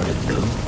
started, though.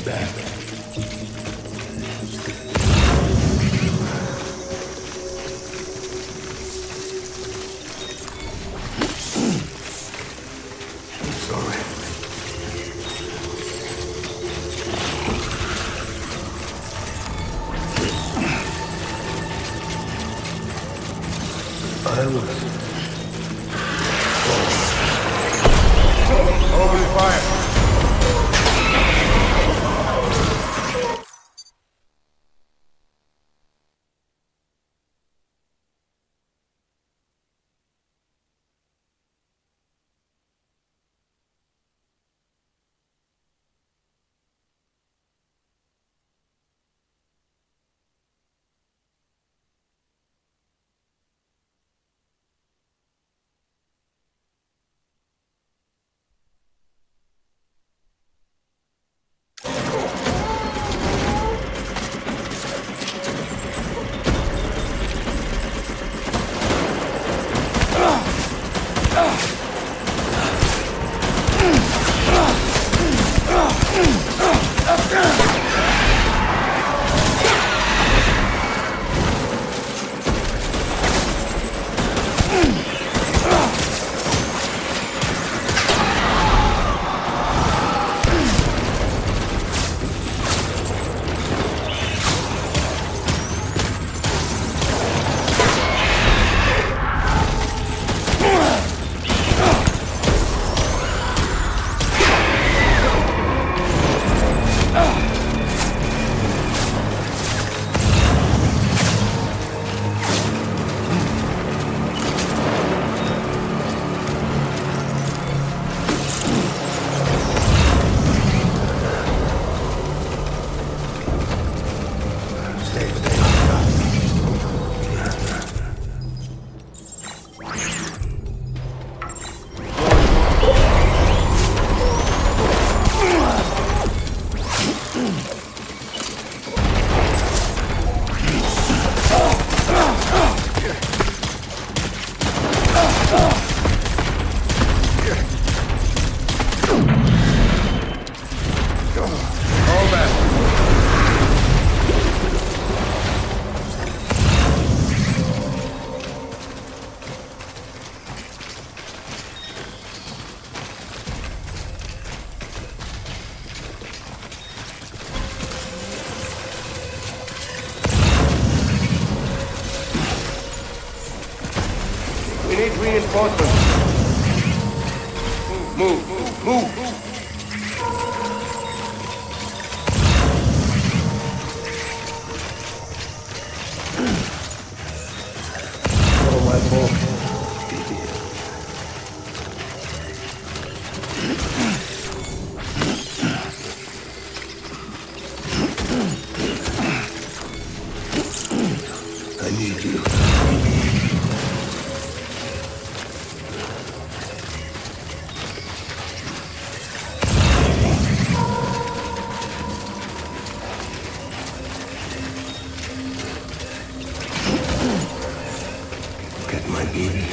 back. I'm sorry. I was... Open fire! We need reinforcements. Move. Oh, my fault. I need you. Get my baby.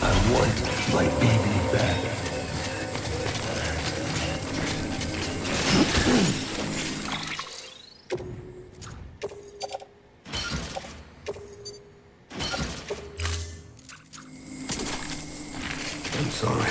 I want my baby back. I'm sorry.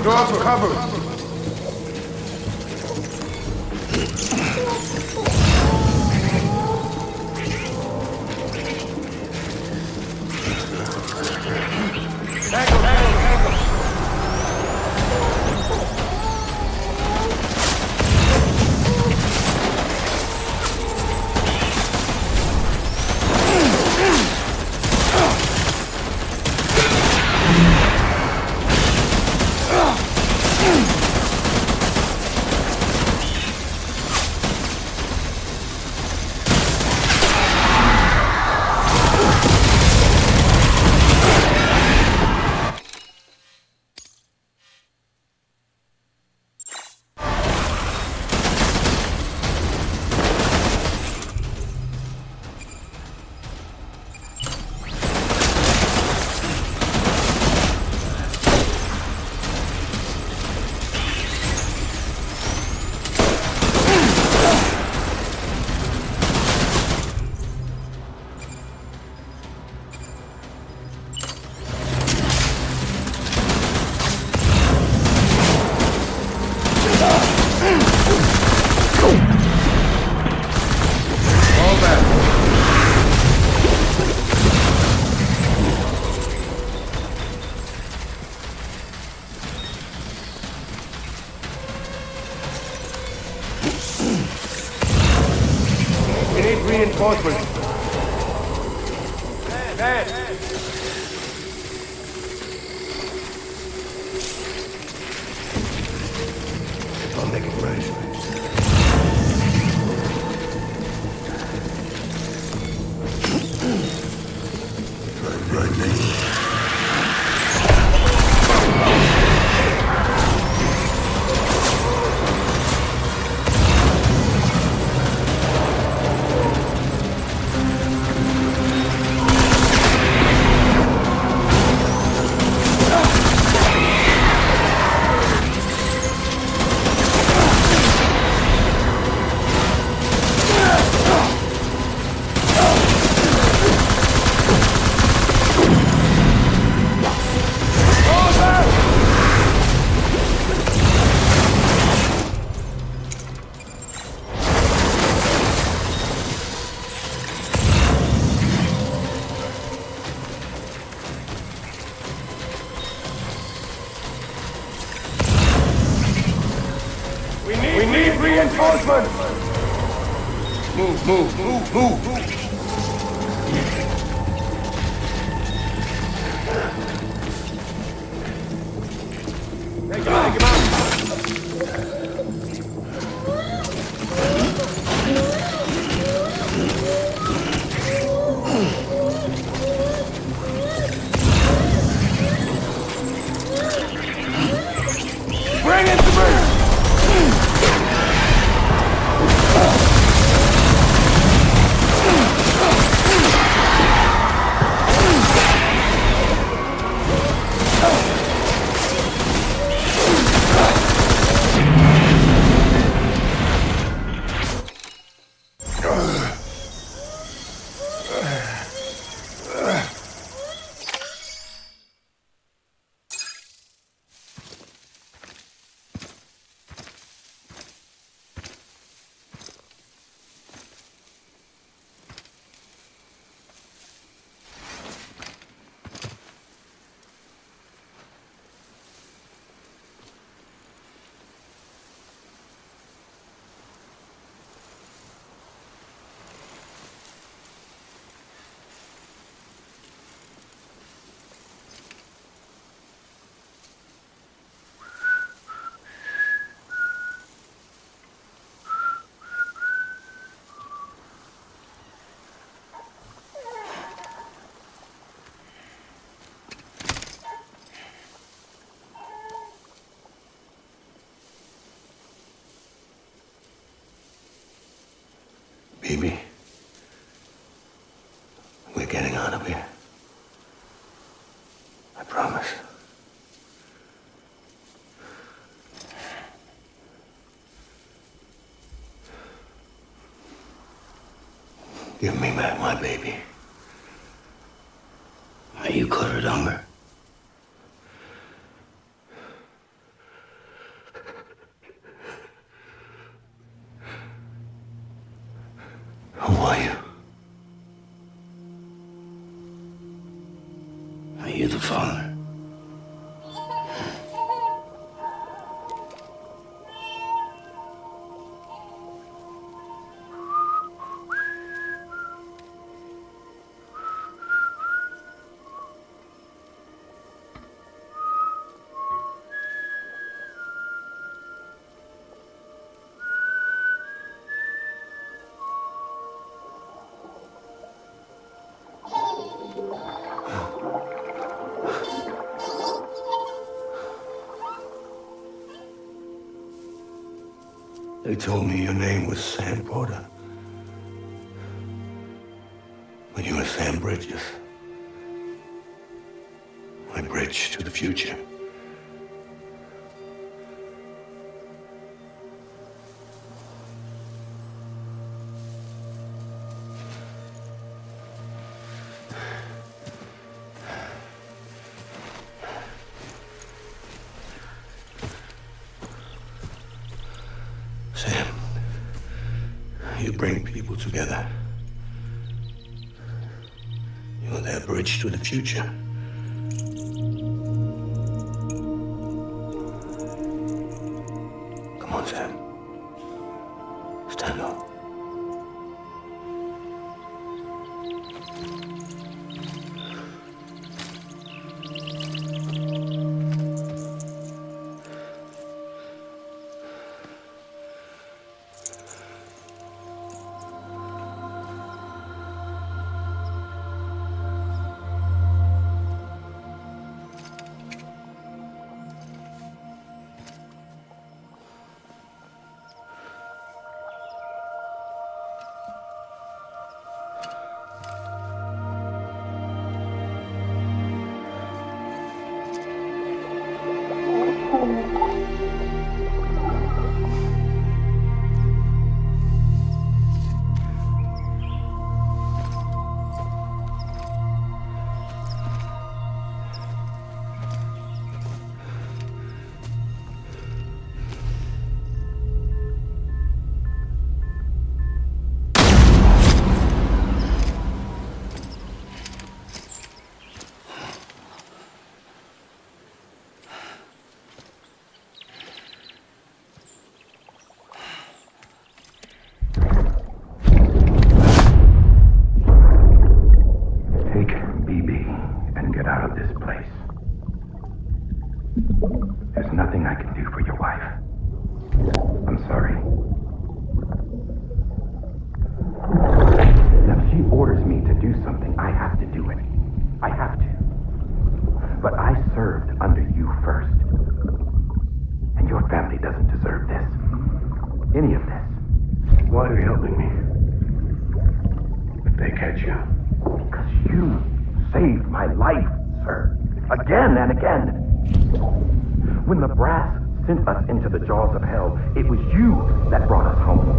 Doors for cover. need reinforcements. Dad! I'll make it right. Right, name. We need reinforcements! Move! Take him out! Bring it to me! Baby, we're getting out of here. I promise. Give me back my baby. Are you cluttered hunger? Who are you? Are you the father? They told me your name was Sam Porter. But you were Sam Bridges. My bridge to the future. Sam, you bring people together. You're their bridge to the future. Come on, Sam. Stand up. There's nothing I can do for your wife. I'm sorry. Now, if she orders me to do something, I have to do it. I have to. But I served under you first. And your family doesn't deserve this. Any of this. Why are you helping me? If they catch you. Because you saved my life, sir. Again and again. When the brass sent us into the jaws of hell, it was you that brought us home.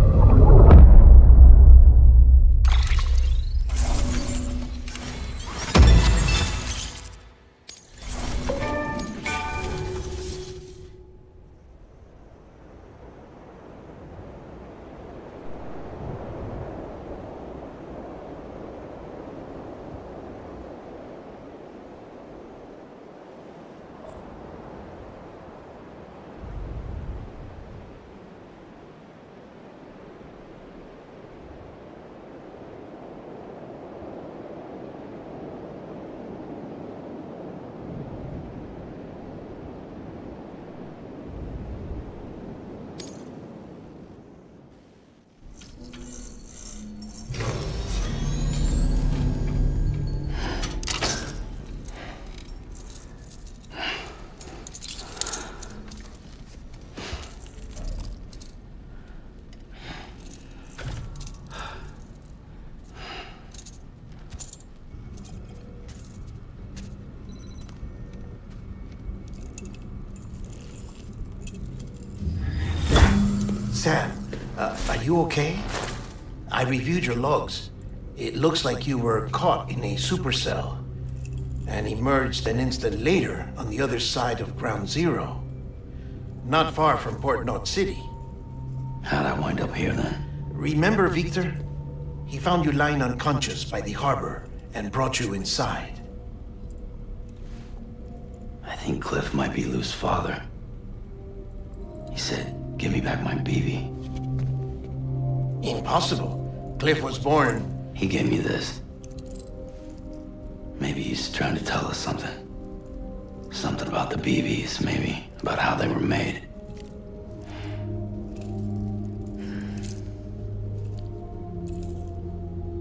Sam, are you okay? I reviewed your logs. It looks like you were caught in a supercell and emerged an instant later on the other side of Ground Zero, not far from Port Knot City. How'd I wind up here then? Remember Victor? He found you lying unconscious by the harbor and brought you inside. I think Cliff might be Lou's father. He said, "Give me back my BB." Impossible. Cliff was born... He gave me this. Maybe he's trying to tell us something. Something about the BBs, maybe. About how they were made.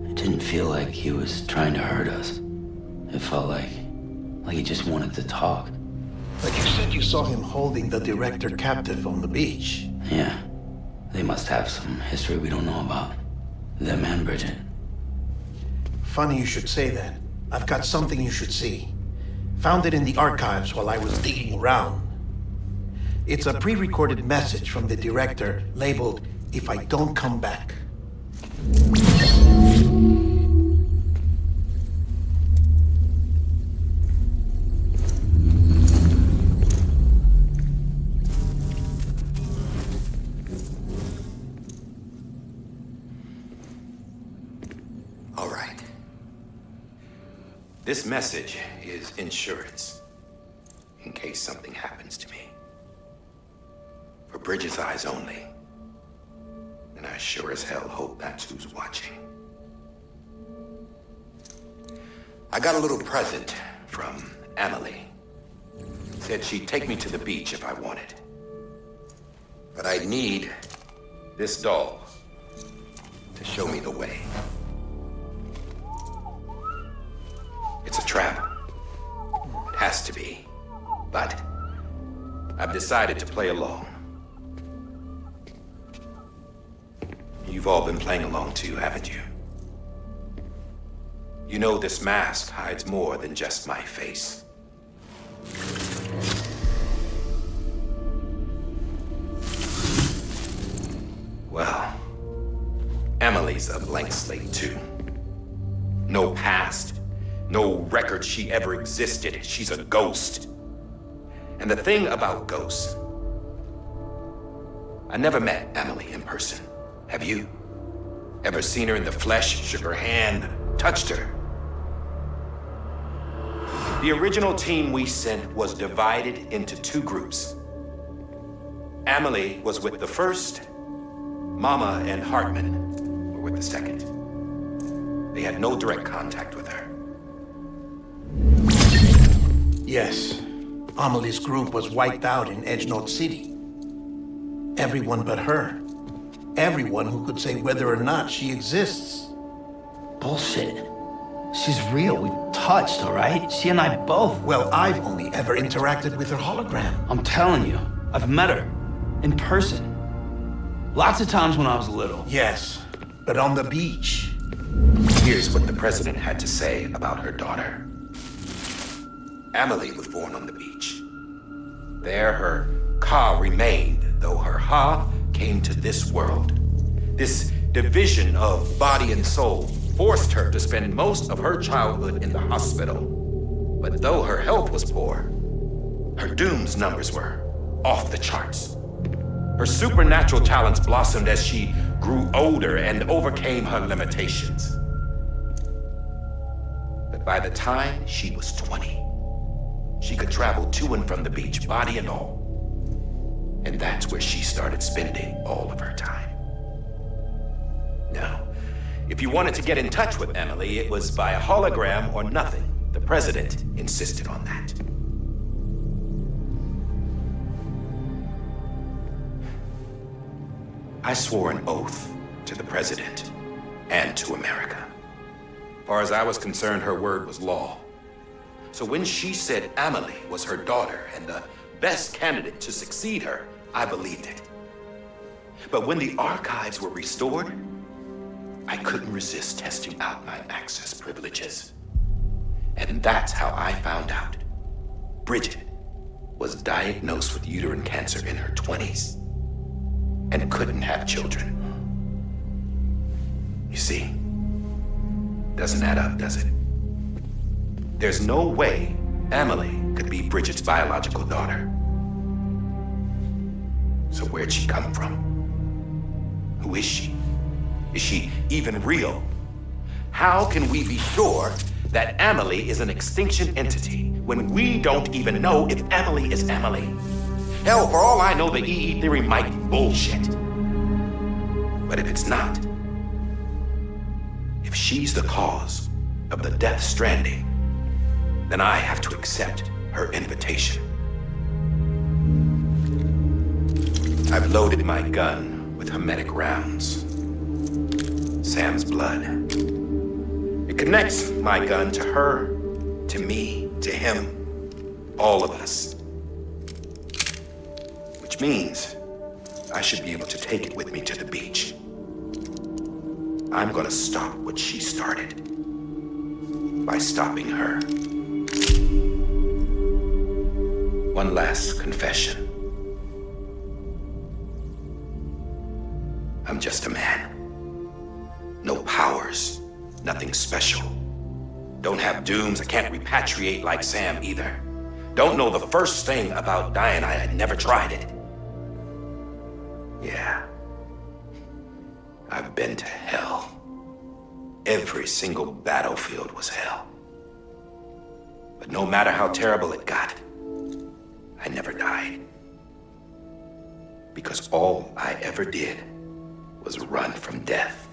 It didn't feel like he was trying to hurt us. It felt like he just wanted to talk. But you said you saw him holding the director captive on the beach. Yeah. They must have some history we don't know about. Them and Bridget. Funny you should say that. I've got something you should see. Found it in the archives while I was digging around. It's a pre-recorded message from the director labeled, "If I don't come back." This message is insurance, in case something happens to me. For Bridget's eyes only. And I sure as hell hope that's who's watching. I got a little present from Amelie. Said she'd take me to the beach if I wanted. But I'd need this doll to show me the way. It's a trap. It has to be. But I've decided to play along. You've all been playing along too, haven't you? You know this mask hides more than just my face. Amelie's a blank slate, too. No past, no record she ever existed. She's a ghost. And the thing about ghosts, I never met Amelie in person. Have you? Ever seen her in the flesh, shook her hand, touched her? The original team we sent was divided into two groups. Amelie was with the first. Mama and Hartman were with the second. They had no direct contact with her. Yes. Amelie's group was wiped out in Edgenorth City. Everyone but her. Everyone who could say whether or not she exists. Bullshit. She's real. We touched, all right? She and I both. Well, I've only ever interacted with her hologram. I'm telling you, I've met her. In person. Lots of times when I was little. Yes, but on the beach. Here's what the president had to say about her daughter. Amelie was born on the beach. There her Ka remained, though her Ha came to this world. This division of body and soul forced her to spend most of her childhood in the hospital. But though her health was poor, her Doom's numbers were off the charts. Her supernatural talents blossomed as she grew older and overcame her limitations. But by the time she was 20, she could travel to and from the beach, body and all. And that's where she started spending all of her time. Now, if you wanted to get in touch with Amelie, it was by a hologram or nothing. The president insisted on that. I swore an oath to the president and to America. As far as I was concerned, her word was law. So when she said Amelie was her daughter and the best candidate to succeed her, I believed it. But when the archives were restored, I couldn't resist testing out my access privileges. And that's how I found out Bridget was diagnosed with uterine cancer in her 20s and couldn't have children. You see, doesn't add up, does it? There's no way Amelie could be Bridget's biological daughter. So where'd she come from? Who is she? Is she even real? How can we be sure that Amelie is an extinction entity when we don't even know if Amelie is Amelie? Hell, for all I know, the EE theory might be bullshit. But if it's not, if she's the cause of the death stranding, then I have to accept her invitation. I've loaded my gun with hermetic rounds. Sam's blood. It connects my gun to her, to me, to him, all of us. Which means I should be able to take it with me to the beach. I'm gonna stop what she started by stopping her. One last confession. I'm just a man. No powers, nothing special. Don't have dooms, I can't repatriate like Sam either. Don't know the first thing about dying, I had never tried it. Yeah. I've been to hell. Every single battlefield was hell. But no matter how terrible it got, I never died. Because all I ever did was run from death.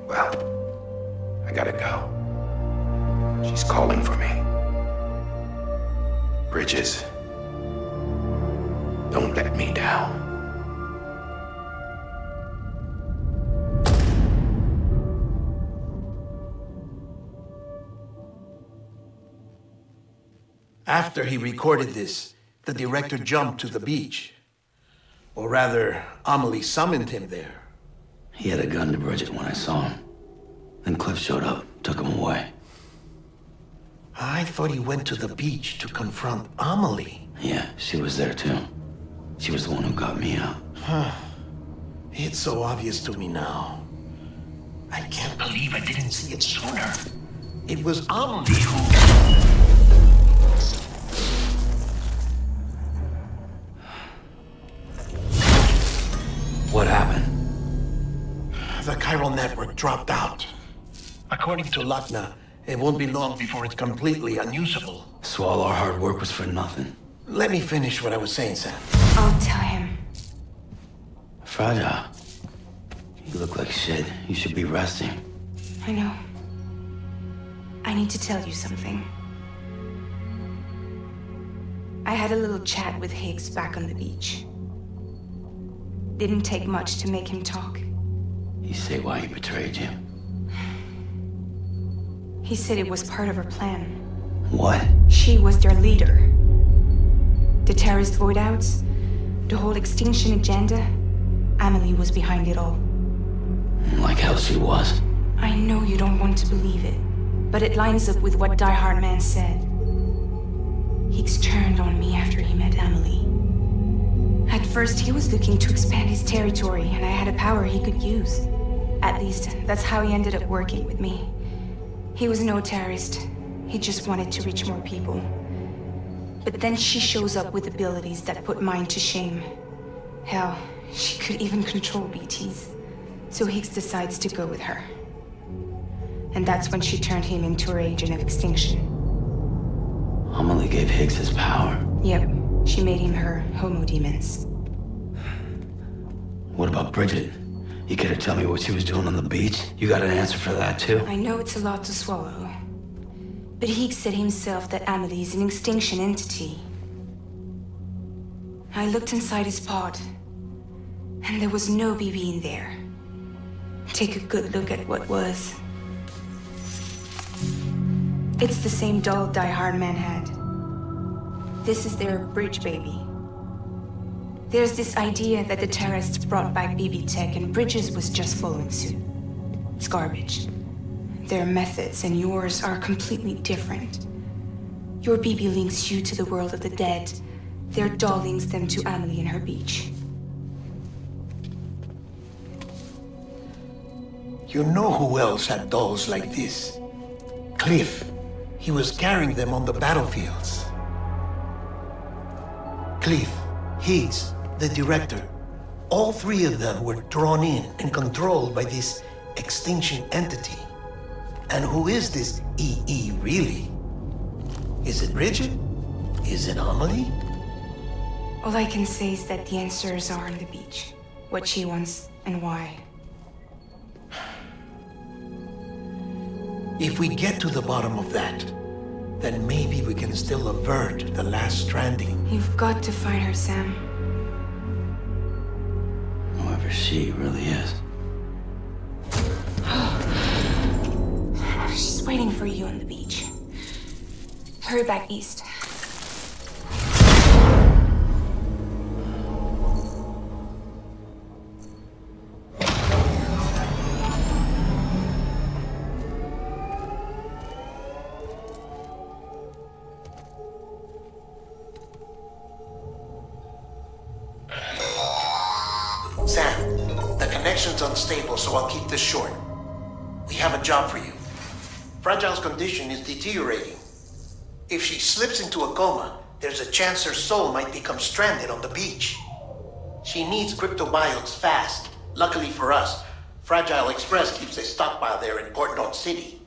Well, I gotta go. She's calling for me. Bridges, don't let me down. After he recorded this, the director jumped to the beach. Or rather, Amelie summoned him there. He had a gun to Bridget when I saw him. Then Cliff showed up, took him away. I thought he went to the beach to confront Amelie. Yeah, she was there too. She was the one who got me out. It's so obvious to me now. I can't believe I didn't see it sooner. It was Amelie who... What happened? The chiral network dropped out. According to Lakna, it won't be long before it's completely unusable. So all our hard work was for nothing. Let me finish what I was saying, Sam. I'll tell him. Fragile. You look like shit. You should be resting. I know. I need to tell you something. I had a little chat with Higgs back on the beach. Didn't take much to make him talk. You say why he betrayed you? He said it was part of her plan. What? She was their leader. The terrorist voidouts, the whole extinction agenda, Amelie was behind it all. Like hell she was. I know you don't want to believe it, but it lines up with what Die Hard Man said. Higgs turned on me after he met Amelie. At first, he was looking to expand his territory, and I had a power he could use. At least, that's how he ended up working with me. He was no terrorist. He just wanted to reach more people. But then she shows up with abilities that put mine to shame. Hell, she could even control BTs. So Higgs decides to go with her. And that's when she turned him into her agent of extinction. Amelie gave Higgs his power. Yep, she made him her homo demons. What about Bridget? You care to tell me what she was doing on the beach? You got an answer for that too? I know it's a lot to swallow. But Higgs said himself that Amelie is an extinction entity. I looked inside his pod, and there was no BB in there. Take a good look at what was. It's the same doll Die Hard Man had. This is their bridge baby. There's this idea that the terrorists brought back BB tech and Bridges was just following suit. It's garbage. Their methods and yours are completely different. Your BB links you to the world of the dead. Their doll links them to Amelie and her beach. You know who else had dolls like this? Cliff. He was carrying them on the battlefields. Cliff, Higgs, the director. All three of them were drawn in and controlled by this extinction entity. And who is this EE really? Is it Bridget? Is it Amelie? All I can say is that the answers are on the beach. What she wants and why. If we get to the bottom of that, then maybe we can still avert the last stranding. You've got to find her, Sam. Whoever she really is. She's waiting for you on the beach. Hurry back east. Sam, the connection's unstable, so I'll keep this short. We have a job for you. Fragile's condition is deteriorating. If she slips into a coma, there's a chance her soul might become stranded on the beach. She needs cryptobiotes fast. Luckily for us, Fragile Express keeps a stockpile there in Port North City.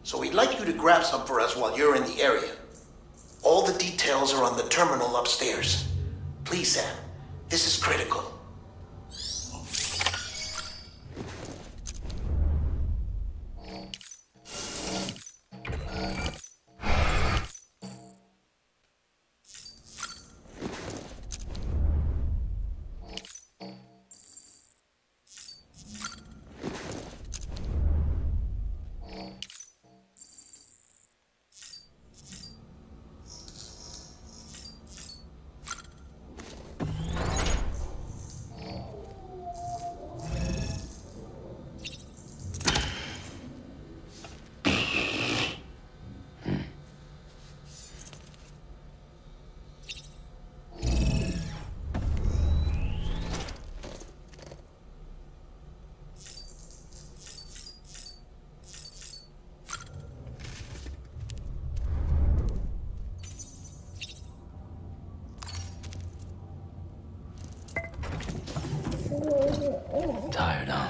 So we'd like you to grab some for us while you're in the area. All the details are on the terminal upstairs. Please, Sam, this is critical. tired, huh?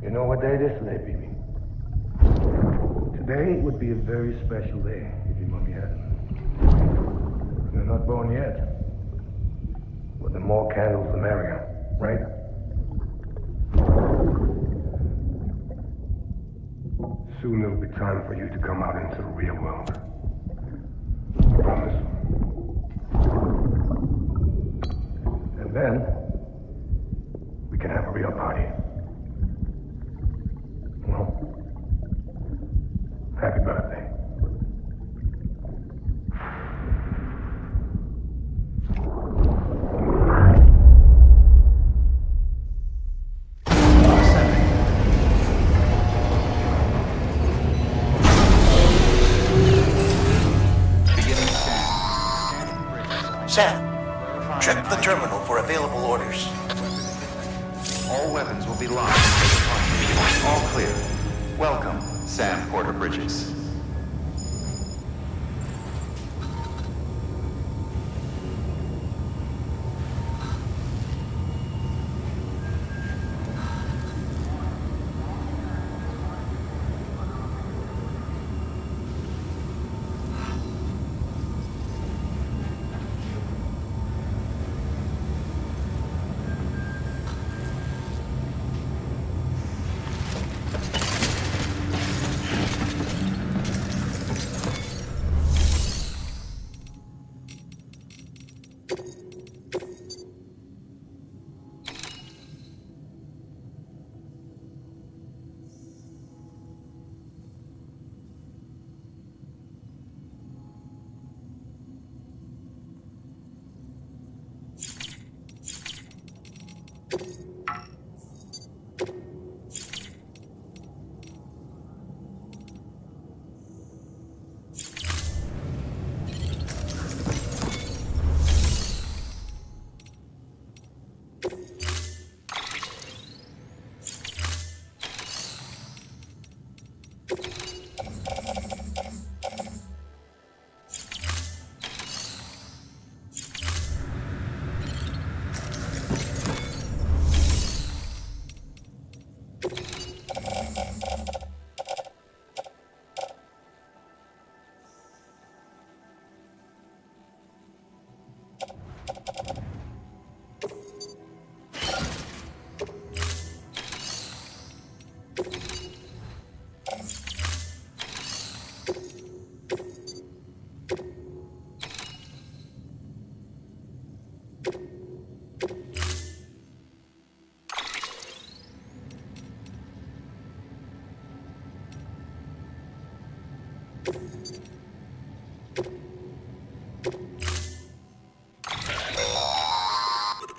You know what day it is today, baby? Today would be a very special day if your mommy hadn't. You're not born yet. But the more candles, the merrier, right? Soon it'll be time for you to come out into the real world. I promise. And then, we can have a real party. Well, happy birthday. Sam, check the terminal for available orders. All weapons will be locked. All clear. Welcome, Sam Porter Bridges.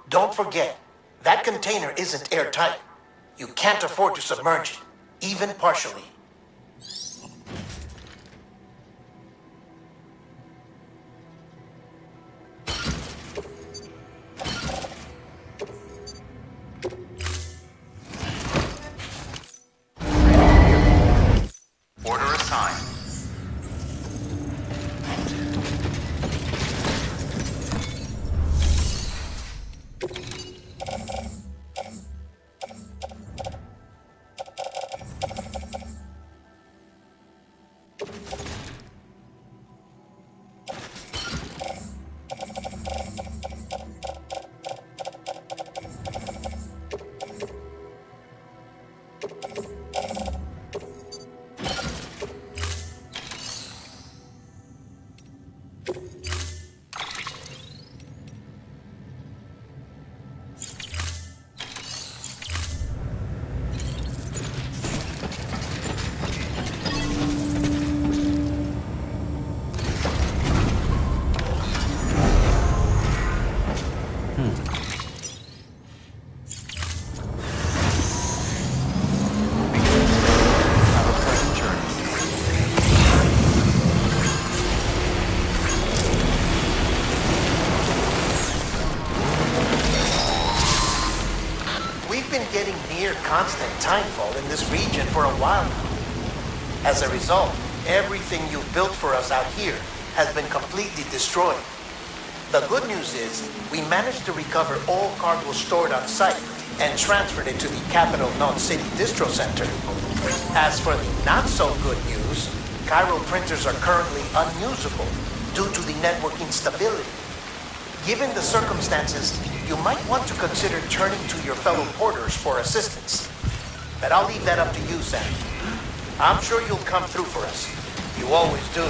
Don't forget, that container isn't airtight. You can't afford to submerge it, even partially. Order assigned. near constant timefall in this region for a while now. As a result, everything you've built for us out here has been completely destroyed. The good news is, we managed to recover all cargo stored on site and transferred it to the Capital Knot City Distro Center. As for the not-so-good news, Cairo printers are currently unusable due to the network instability. Given the circumstances, you might want to consider turning to your fellow porters for assistance. But I'll leave that up to you, Sam. I'm sure you'll come through for us. You always do.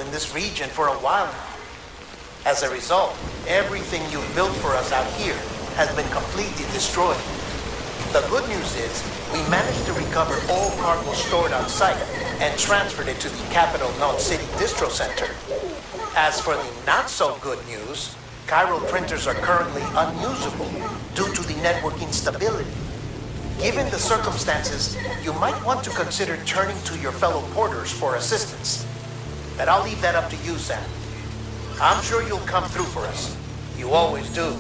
in this region for a while now. As a result, everything you've built for us out here has been completely destroyed. The good news is, we managed to recover all cargo stored on site and transferred it to the Capital Knot City Distro Center. As for the not-so-good news, chiral printers are currently unusable due to the network instability. Given the circumstances, you might want to consider turning to your fellow porters for assistance. But I'll leave that up to you, Sam. I'm sure you'll come through for us. You always do.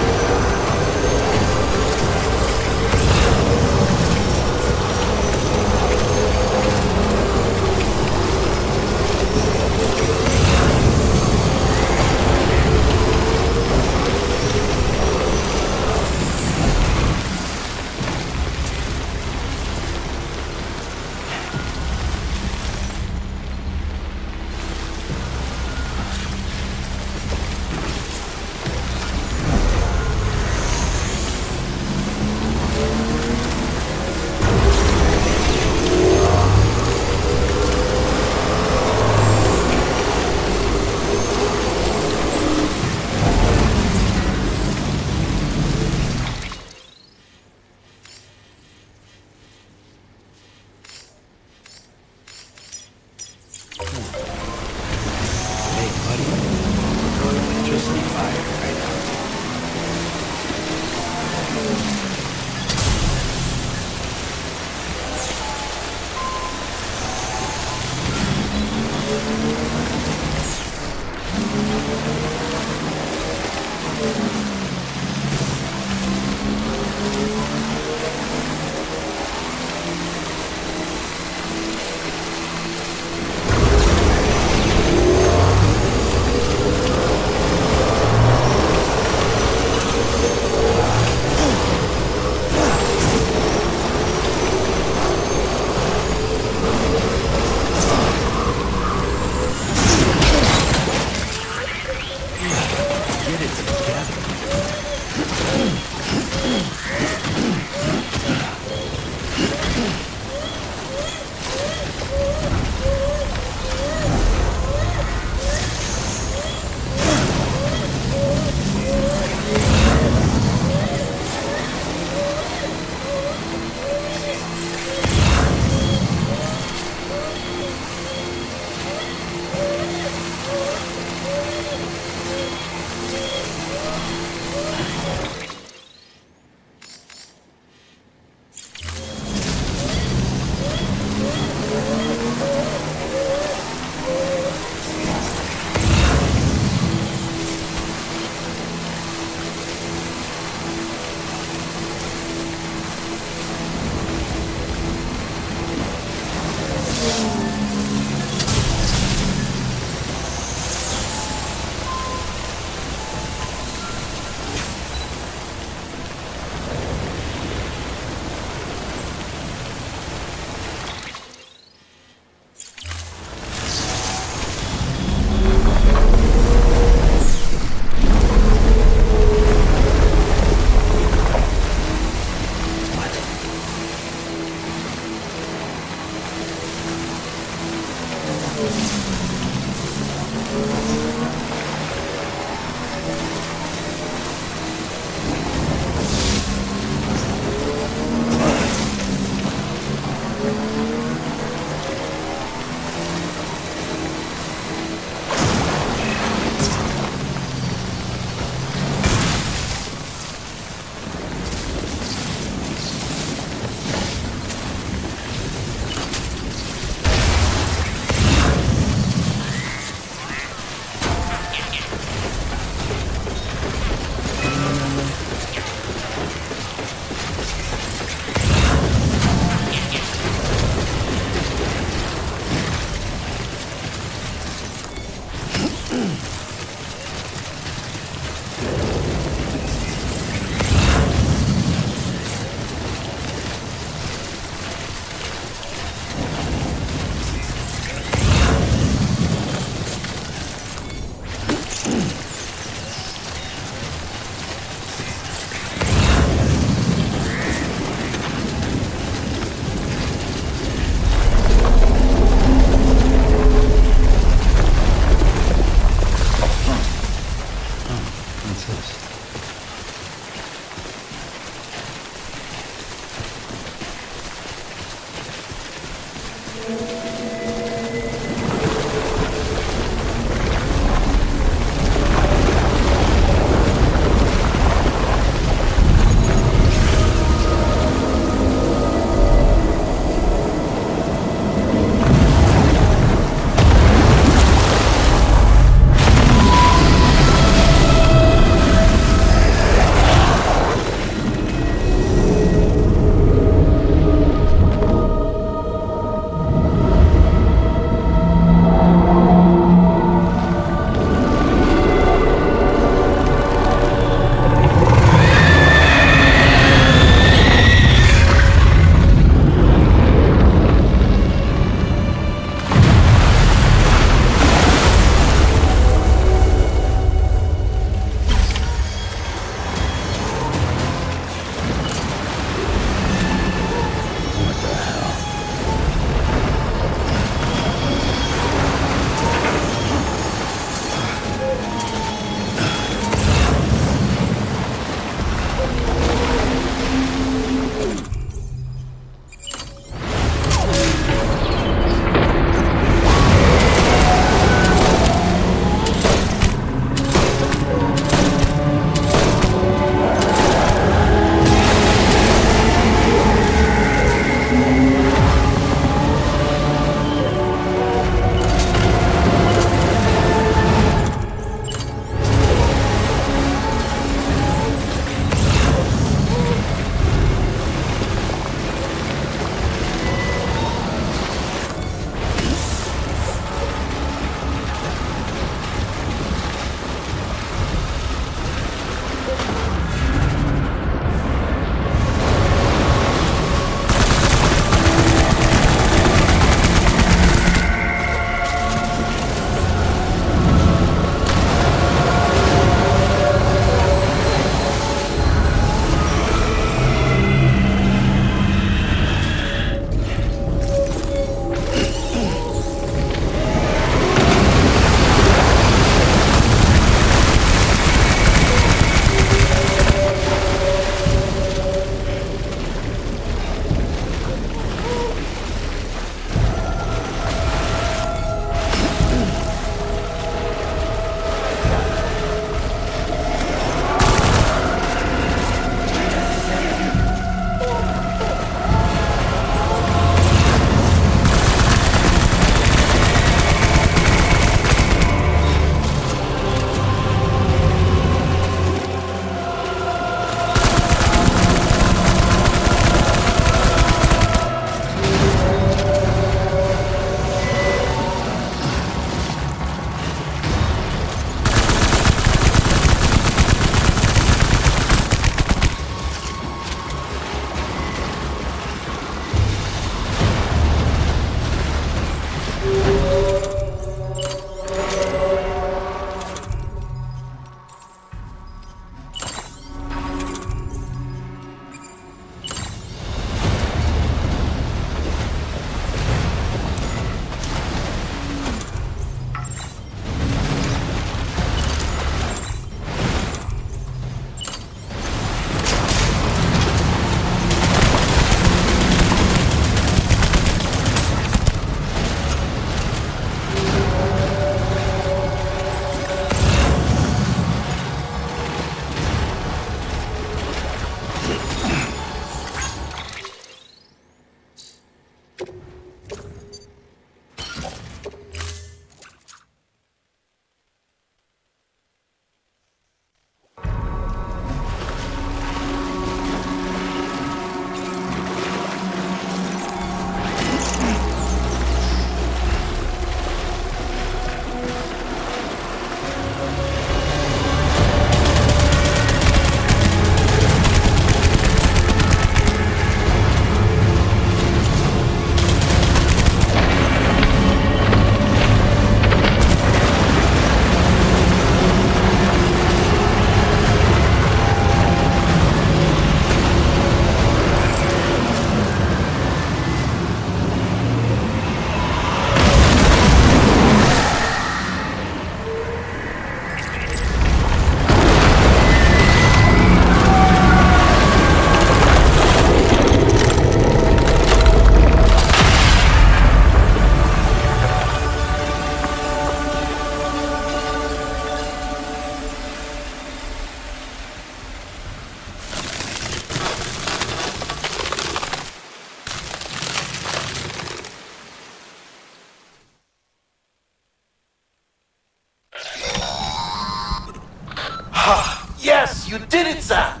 You did it, Sam!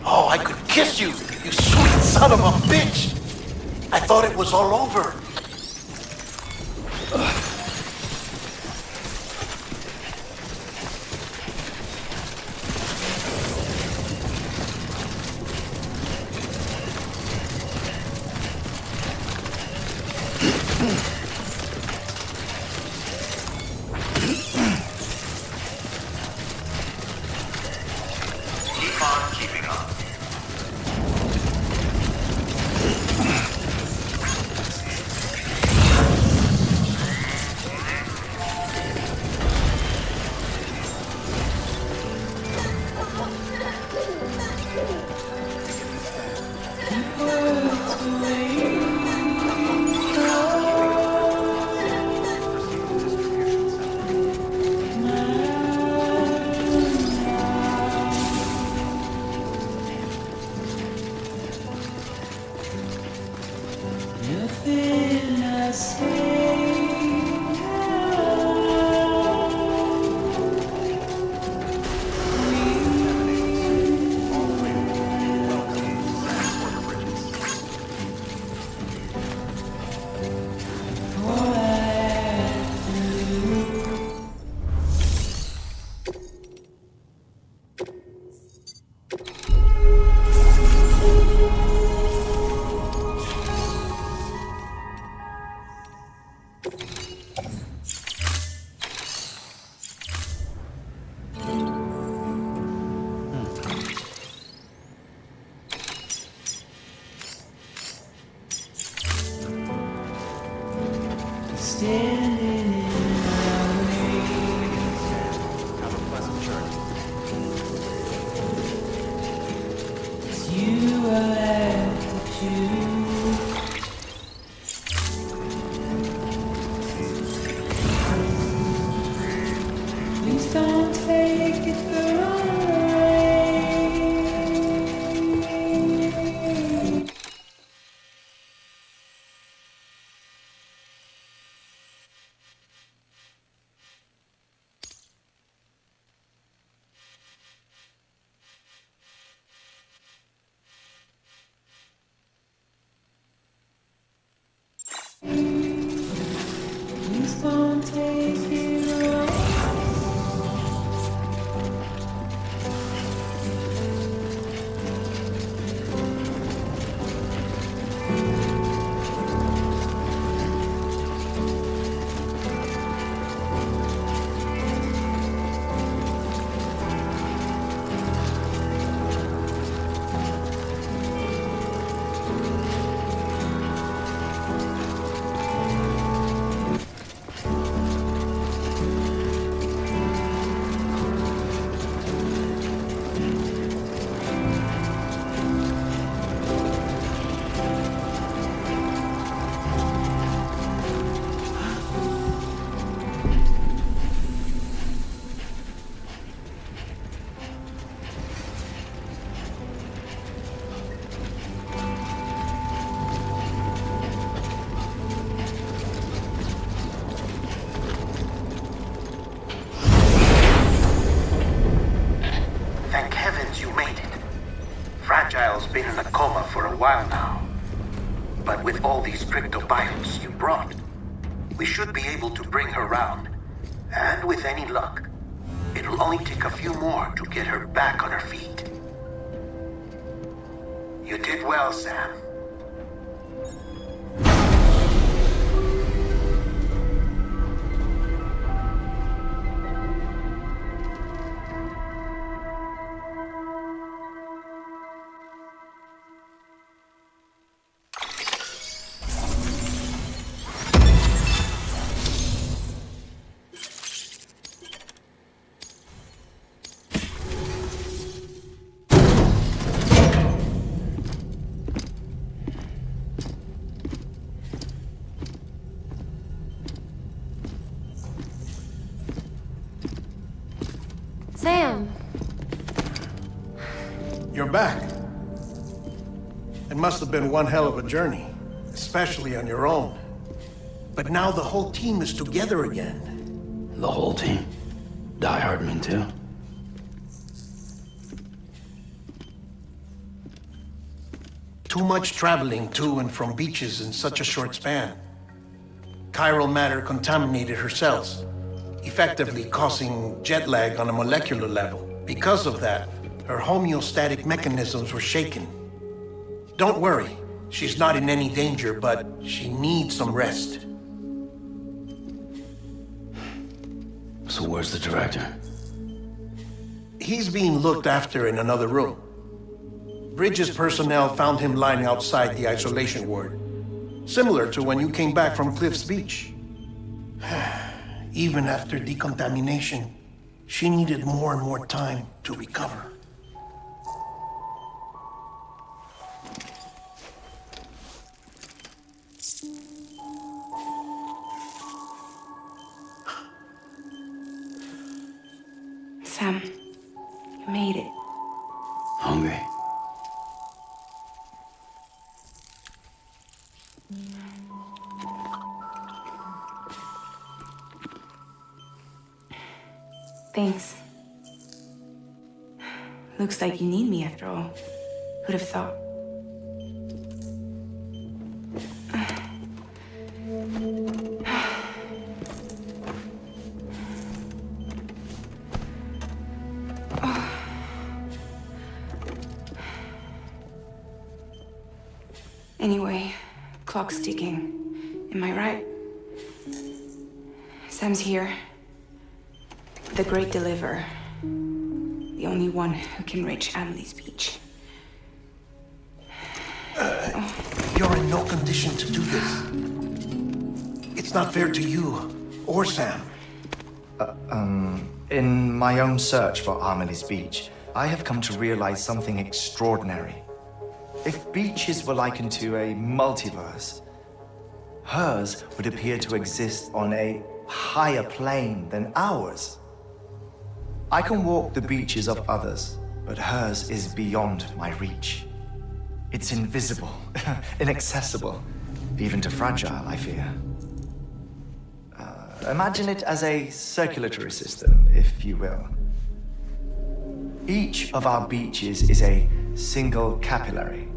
Oh, I could kiss you, you sweet son of a bitch! I thought it was all over. Keep on keeping on. Nothing I say. Standing in our way. Have a pleasant journey. It's you I have to choose. Please don't take it the wrong way. Please don't take it wrong. Thank heavens you made it. Fragile's been in a coma for a while now. But with all these cryptobiotes you brought, we should be able to bring her round. And with any luck, it'll only take a few more to get her back on her feet. You did well, Sam. Sam! You're back. It must have been one hell of a journey, especially on your own. But now the whole team is together again. The whole team? Die Hard men too? Too much traveling to and from beaches in such a short span. Chiral matter contaminated her cells, effectively causing jet lag on a molecular level. Because of that, her homeostatic mechanisms were shaken. Don't worry, she's not in any danger, but she needs some rest. So where's the director? He's being looked after in another room. Bridges personnel found him lying outside the isolation ward, similar to when you came back from Cliff's Beach. Even after decontamination, she needed more and more time to recover. Sam, you made it. Hungry? Thanks. Looks like you need me after all. Who'd have thought? Anyway, clock's ticking. Am I right? Sam's here. The Great Deliverer. The only one who can reach Amelie's beach. You're in no condition to do this. It's not fair to you or Sam. In my own search for Amelie's beach, I have come to realize something extraordinary. If beaches were likened to a multiverse, hers would appear to exist on a higher plane than ours. I can walk the beaches of others, but hers is beyond my reach. It's invisible, inaccessible, even to fragile, I fear. Imagine it as a circulatory system, if you will. Each of our beaches is a single capillary,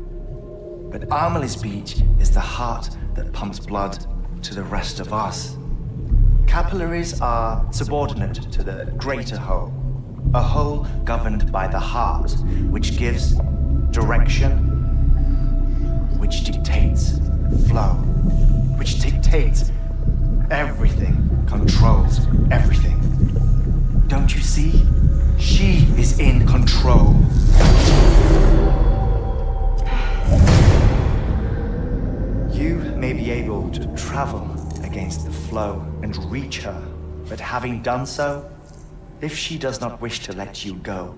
but Amelie's beach is the heart that pumps blood to the rest of us. Capillaries are subordinate to the greater whole, a whole governed by the heart, which gives direction, which dictates flow, which dictates everything, controls everything. Don't you see? She is in control. You may be able to travel against the flow and reach her, but having done so, if she does not wish to let you go,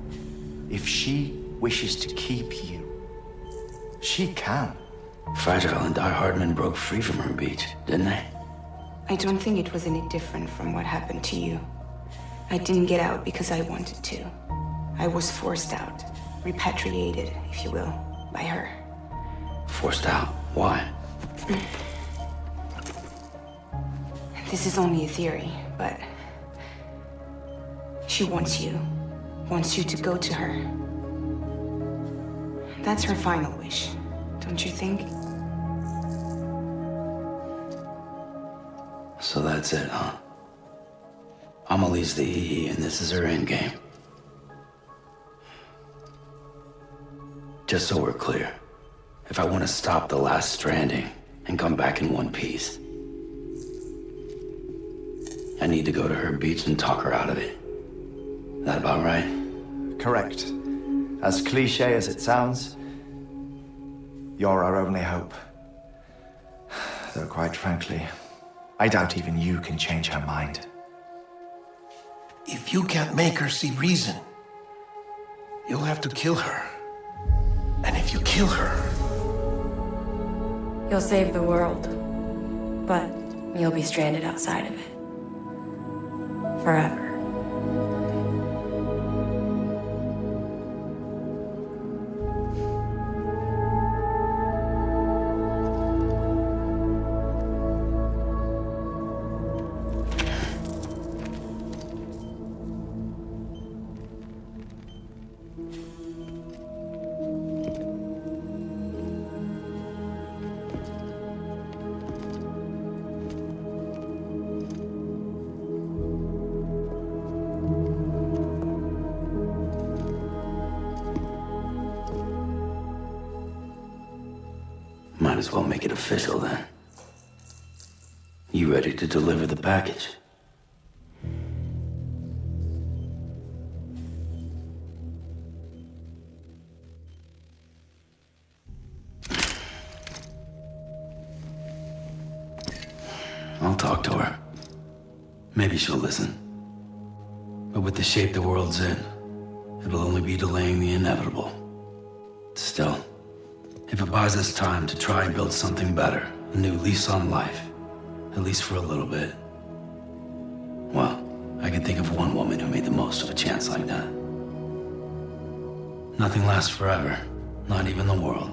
if she wishes to keep you, she can. Fragile and Die Hardman broke free from her beach, didn't they? I don't think it was any different from what happened to you. I didn't get out because I wanted to. I was forced out, repatriated, if you will, by her. Forced out? Why? This is only a theory, but she wants you to go to her. That's her final wish, don't you think? So that's it, huh? Amelie's the EE and this is her endgame. Just so we're clear, if I want to stop the last Stranding and come back in one piece, I need to go to her beach and talk her out of it. That about right? Correct. As cliche as it sounds, you're our only hope. Though quite frankly, I doubt even you can change her mind. If you can't make her see reason, you'll have to kill her. And if you kill her... You'll save the world, but you'll be stranded outside of it. Forever. might as well make it official then. You ready to deliver the package? I'll talk to her. Maybe she'll listen. But with the shape the world's in, it'll only be delaying the inevitable. Still, if it buys us time to try and build something better, a new lease on life, at least for a little bit, well, I can think of one woman who made the most of a chance like that. Nothing lasts forever, not even the world.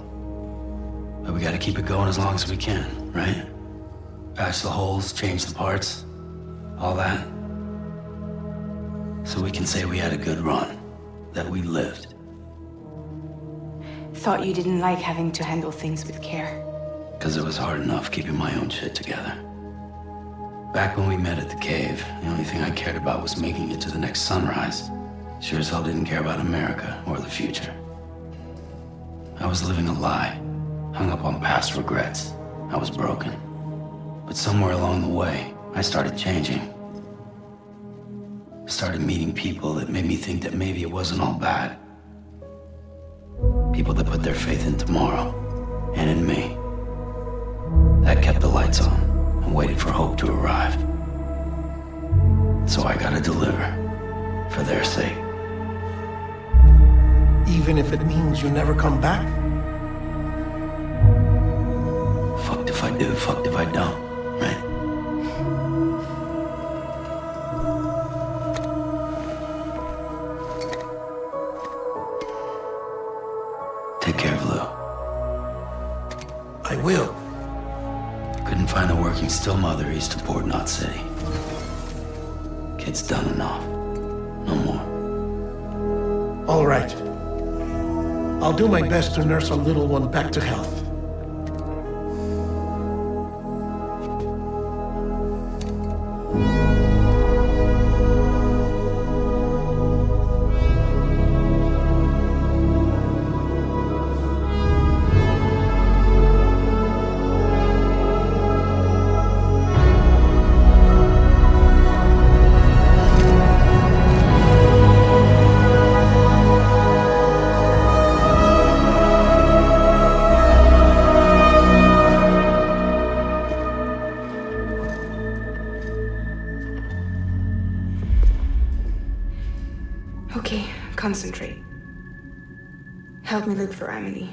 But we gotta keep it going as long as we can, right? Patch the holes, change the parts, all that. So we can say we had a good run, that we lived. Thought you didn't like having to handle things with care. 'Cause it was hard enough keeping my own shit together. Back when we met at the cave, the only thing I cared about was making it to the next sunrise. Sure as hell didn't care about America or the future. I was living a lie, hung up on past regrets. I was broken. But somewhere along the way, I started changing. Started meeting people that made me think that maybe it wasn't all bad. People that put their faith in tomorrow, and in me. That kept the lights on and waited for hope to arrive. So I gotta deliver, for their sake. Even if it means you never come back? Fucked if I do, fucked if I don't, right? Take care of Lou. I will. Couldn't find a working still mother east of Port Knot City. Kid's done enough. No more. All right. I'll do my best to nurse a little one back to health. Okay, concentrate. Help me look for Amelie.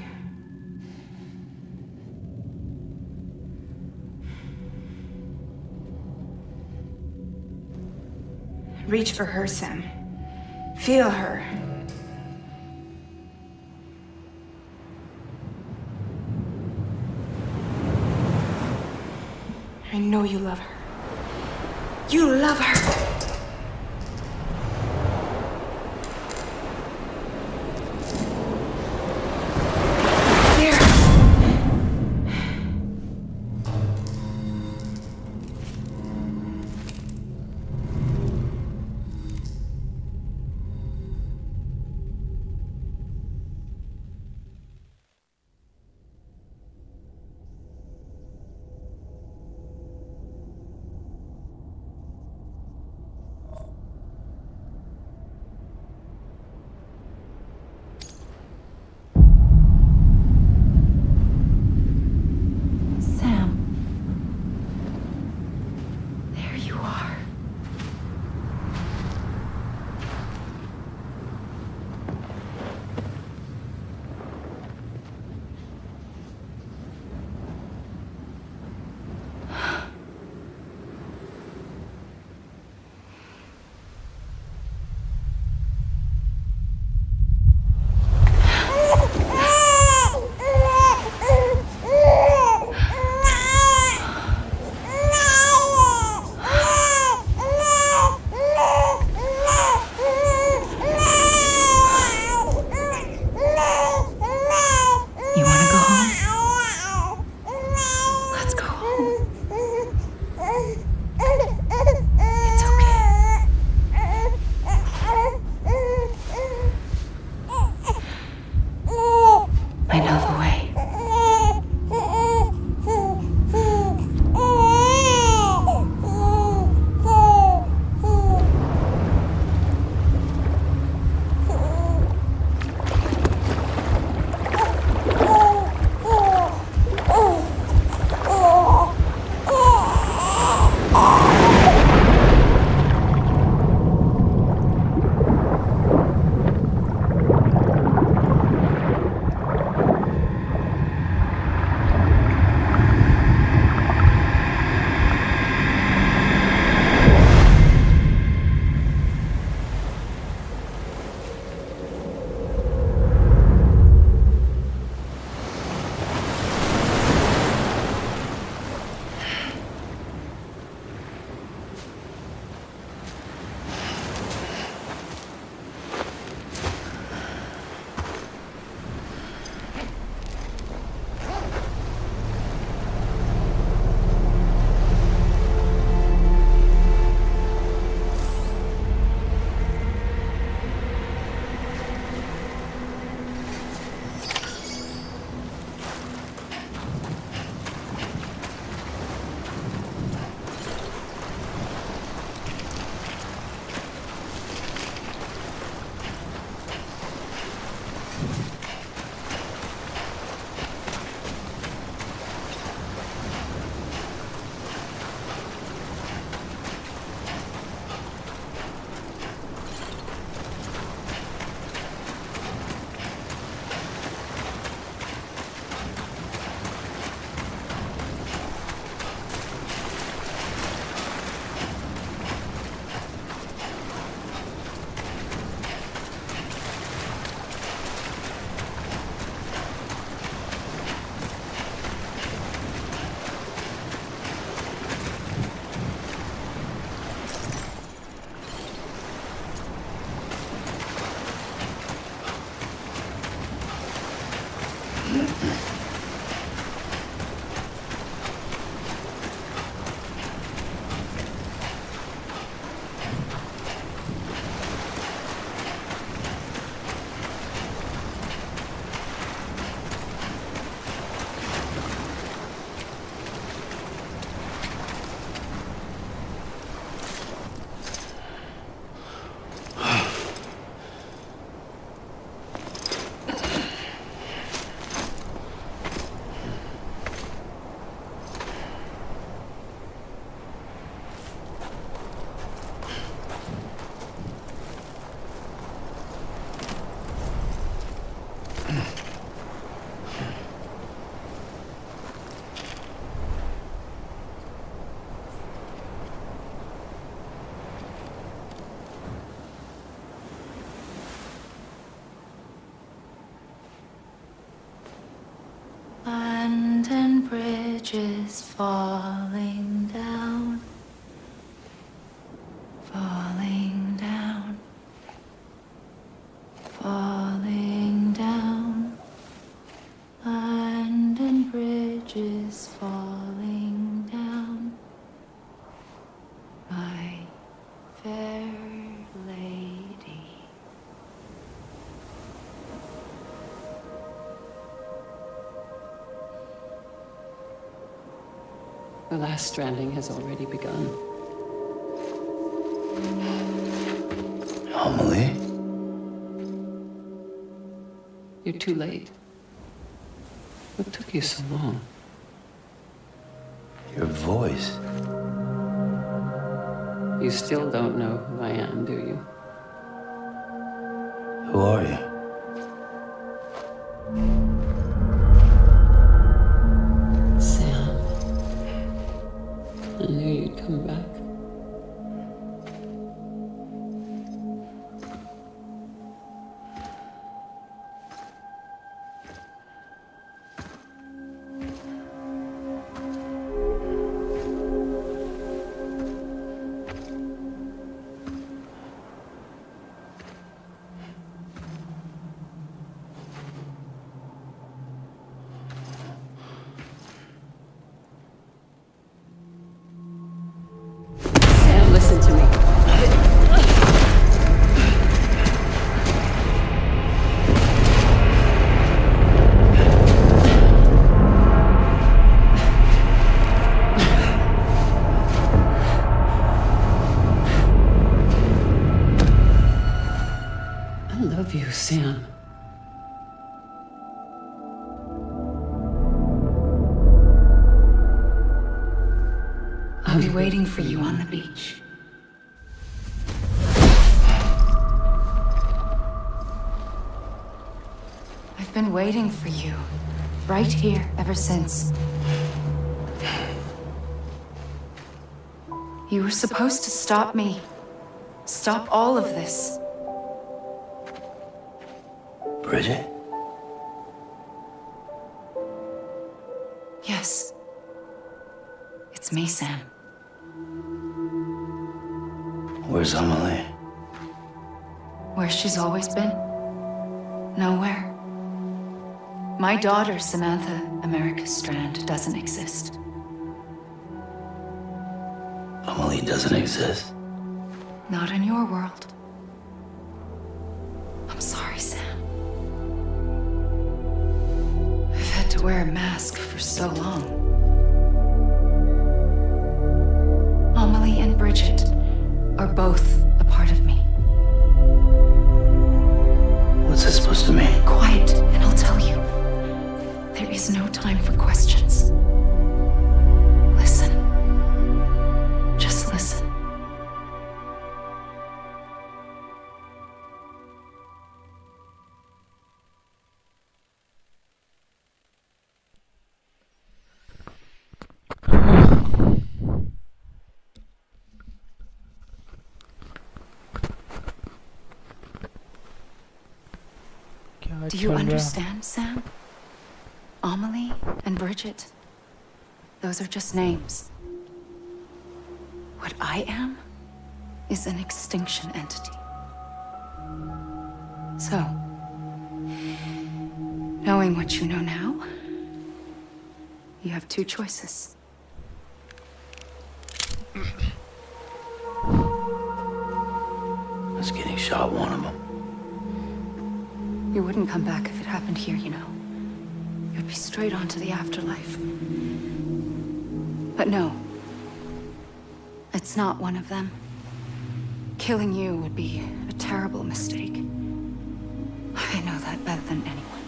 Reach for her, Sam. Feel her. I know you love her. You love her! London Bridge is falling down, falling down, falling down. London Bridge is falling down, my fair lady. The last stranding has already begun. Amelie? You're too late. What took you so long? Your voice. You still don't know who I am, do you? Who are you? Sam. I knew you'd come back. Sam, listen to me. I love you, Sam. I'll be waiting for you on the beach. I've been waiting for you, right here, ever since. You were supposed to stop me. Stop all of this. Bridget? Yes. It's me, Sam. Where's Amelie? Where she's always been. Nowhere. My daughter, Samantha America Strand, doesn't exist. Amelie doesn't exist. Not in your world. I'm sorry, Sam. I've had to wear a mask for so long. Amelie and Bridget are both a part of me. What's that supposed to mean? Quiet, and I'll tell you. There is no time for questions. Listen. Just listen. Do you understand, Sam? Amelie and Bridget, those are just names. What I am is an extinction entity. So, knowing what you know now, you have two choices. Us getting shot, one of them. You wouldn't come back if it happened here, you know. You'd be straight on to the afterlife. But no. It's not one of them. Killing you would be a terrible mistake. I know that better than anyone.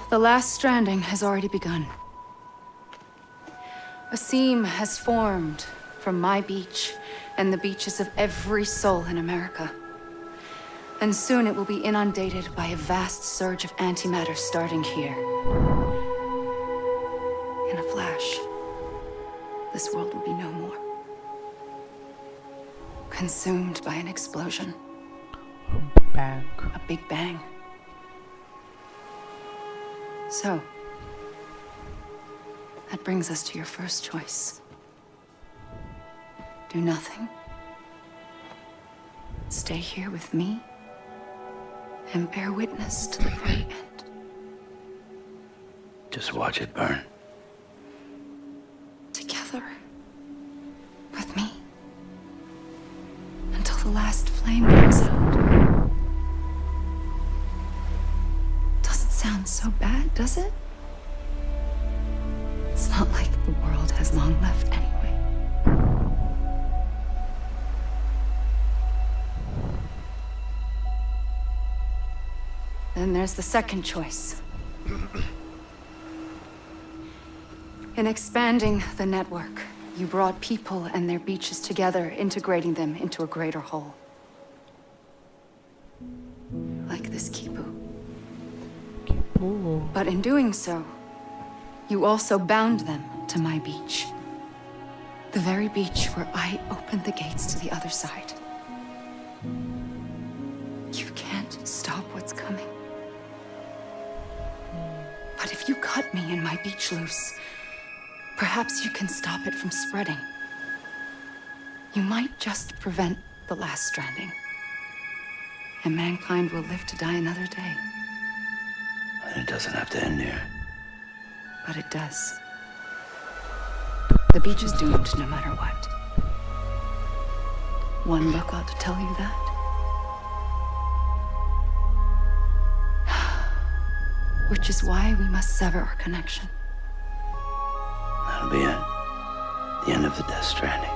The last stranding has already begun. A seam has formed from my beach and the beaches of every soul in America. And soon it will be inundated by a vast surge of antimatter starting here. In a flash, this world will be no more. Consumed by an explosion. Bang. A big bang. So, that brings us to your first choice. Do nothing. Stay here with me and bear witness to the very end. Just watch it burn. Together. With me. Until the last flame goes out. Doesn't sound so bad, does it? It's not like the world has long left anyway. Then there's the second choice. In expanding the network, you brought people and their beaches together, integrating them into a greater whole. Like this Kipu. But in doing so, you also bound them to my beach. The very beach where I opened the gates to the other side. You can't stop what's coming. But if you cut me and my beach loose, perhaps you can stop it from spreading. You might just prevent the last stranding. And mankind will live to die another day. And it doesn't have to end here. But it does. The beach is doomed no matter what. One look ought to tell you that. Which is why we must sever our connection. That'll be it. The end of the Death Stranding.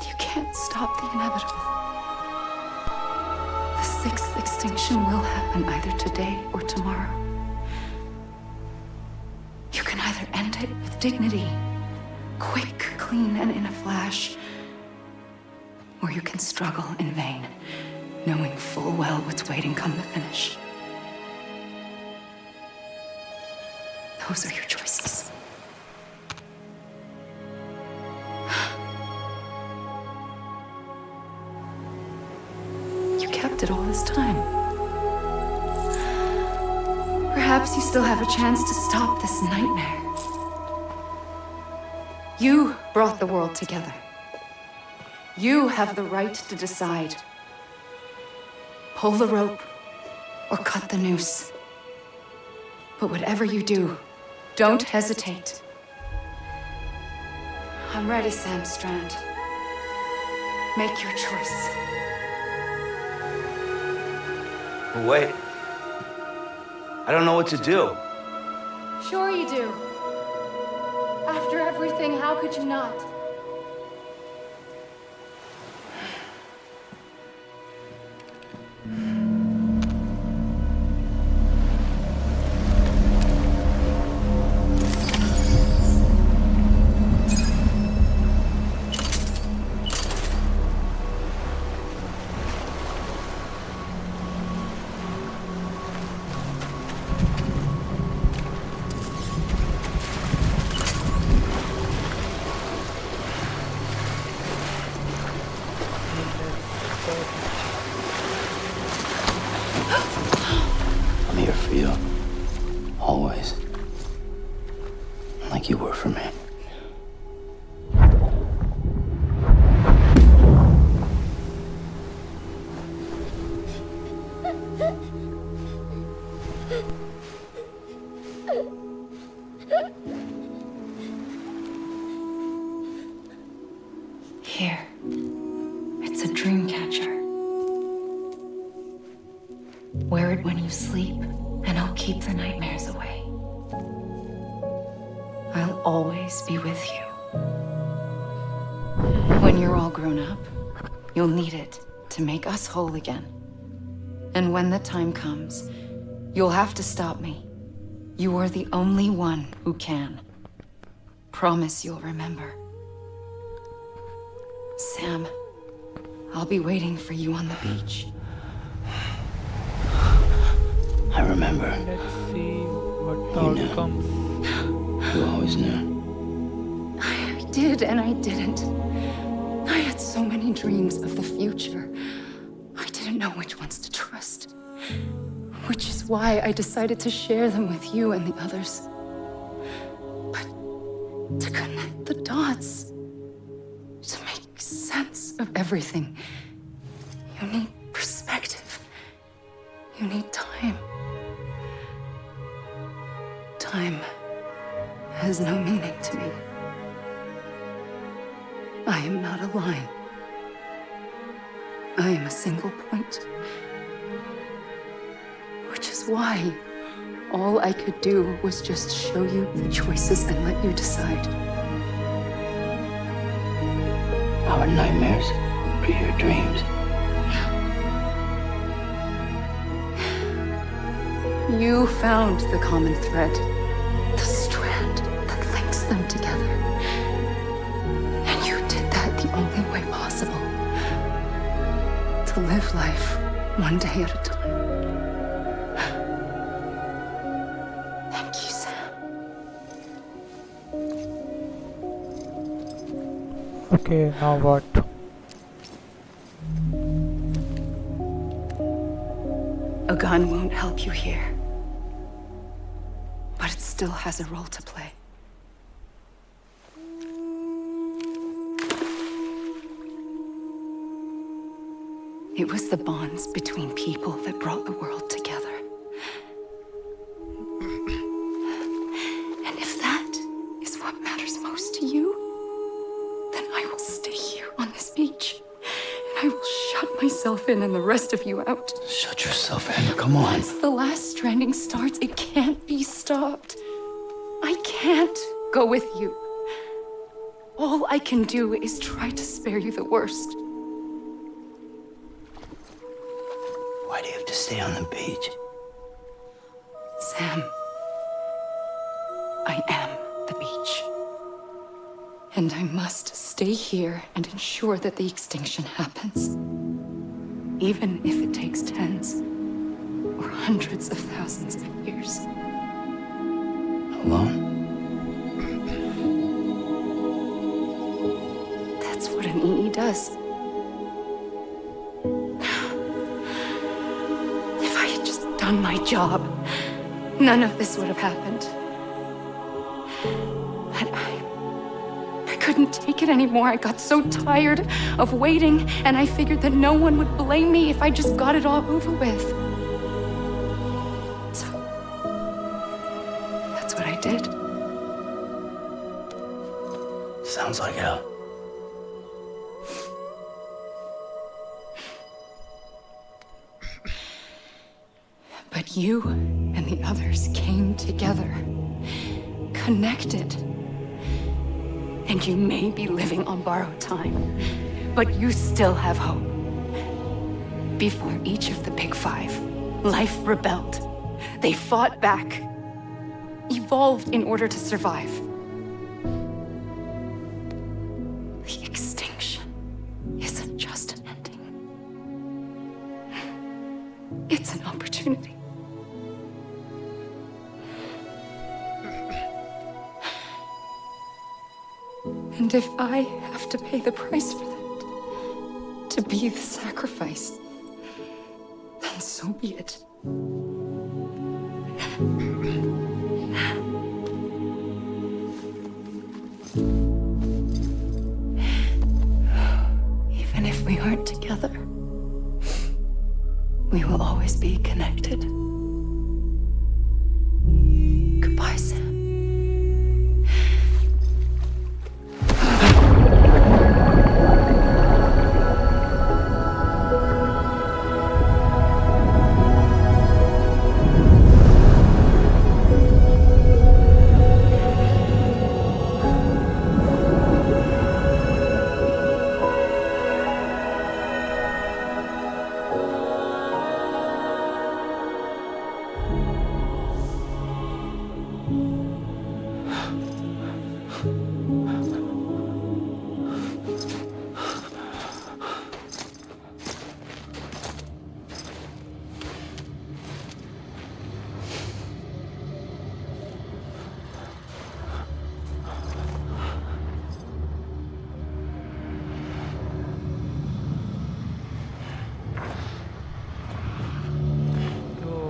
You can't stop the inevitable. sixth extinction will happen either today or tomorrow. You can either end it with dignity, quick, clean, and in a flash, or you can struggle in vain, knowing full well what's waiting come the finish. Those are your choices. You kept it all this time. Perhaps you still have a chance to stop this nightmare. You brought the world together. You have the right to decide. Pull the rope or cut the noose. But whatever you do, don't hesitate. I'm ready, Sam Strand. Make your choice. Wait. I don't know what to do. Sure you do. After everything, how could you not? I'm here for you. Always. Like you were for me. Here. It's a dream catcher. Wear it when you sleep, and I'll keep the nightmares away. I'll always be with you. When you're all grown up, you'll need it to make us whole again. And when the time comes, you'll have to stop me. You are the only one who can. Promise you'll remember. Sam, I'll be waiting for you on the beach. I remember. Let's see what the You knew. outcomes. You always knew. I did and I didn't. I had so many dreams of the future. I didn't know which ones to trust. Which is why I decided to share them with you and the others. But to connect the dots, to make sense of everything, you need perspective. You need time. Time has no meaning to me. I am not a line. I am a single point. Which is why all I could do was just show you the choices and let you decide. Our nightmares are your dreams. You found the common thread, the strand that links them together. And you did that the only way possible. To live life one day at a time. Thank you, Sam. Okay, now what? A gun won't help you here. But it still has a role to play. It was the bonds between people that brought the world together. And if that is what matters most to you, then I will stay here on this beach. And I will shut myself in and the rest of you out. Shut yourself in. Come on. Once the last stranding starts, it can't be stopped. I can't go with you. All I can do is try to spare you the worst. Why do you have to stay on the beach? Sam, I am the beach. And I must stay here and ensure that the extinction happens. Even if it takes tens or hundreds of thousands of years. Alone? That's what an EE does. If I had just done my job, none of this would have happened. But I couldn't take it anymore. I got so tired of waiting, and I figured that no one would blame me if I just got it all over with. So, that's what I did. Sounds like hell. But you and the others came together, connected. And you may be living on borrowed time, but you still have hope. Before each of the Big Five, life rebelled. They fought back, evolved in order to survive. The extinction isn't just an ending. It's an opportunity. And if I have to pay the price for that, to be the sacrifice, then so be it. Even if we aren't together, we will always be connected. Goodbye, Sam.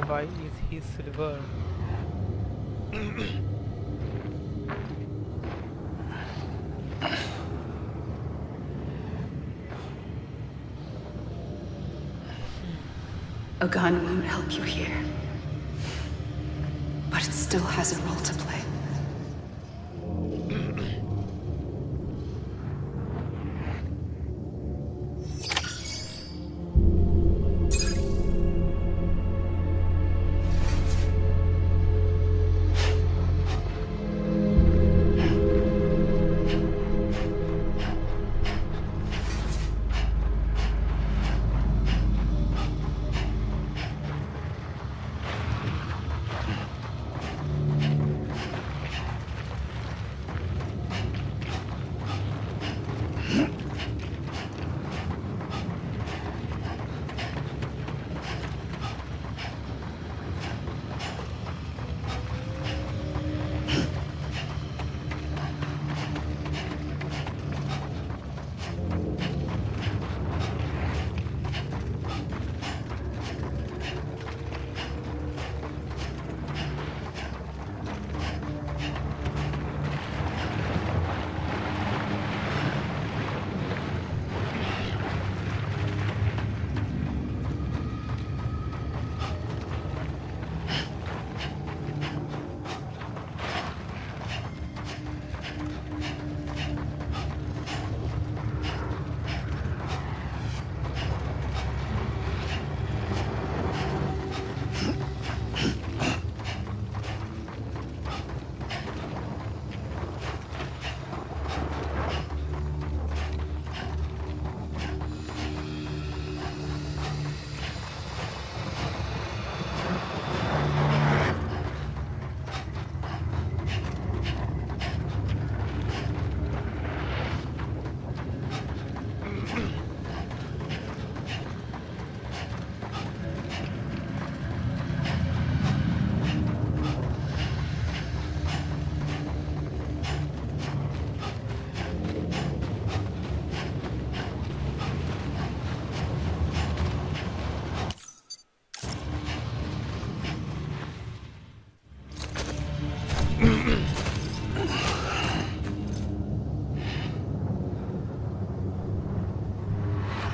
Why is he silver? A gun won't help you here, but it still has a role to play.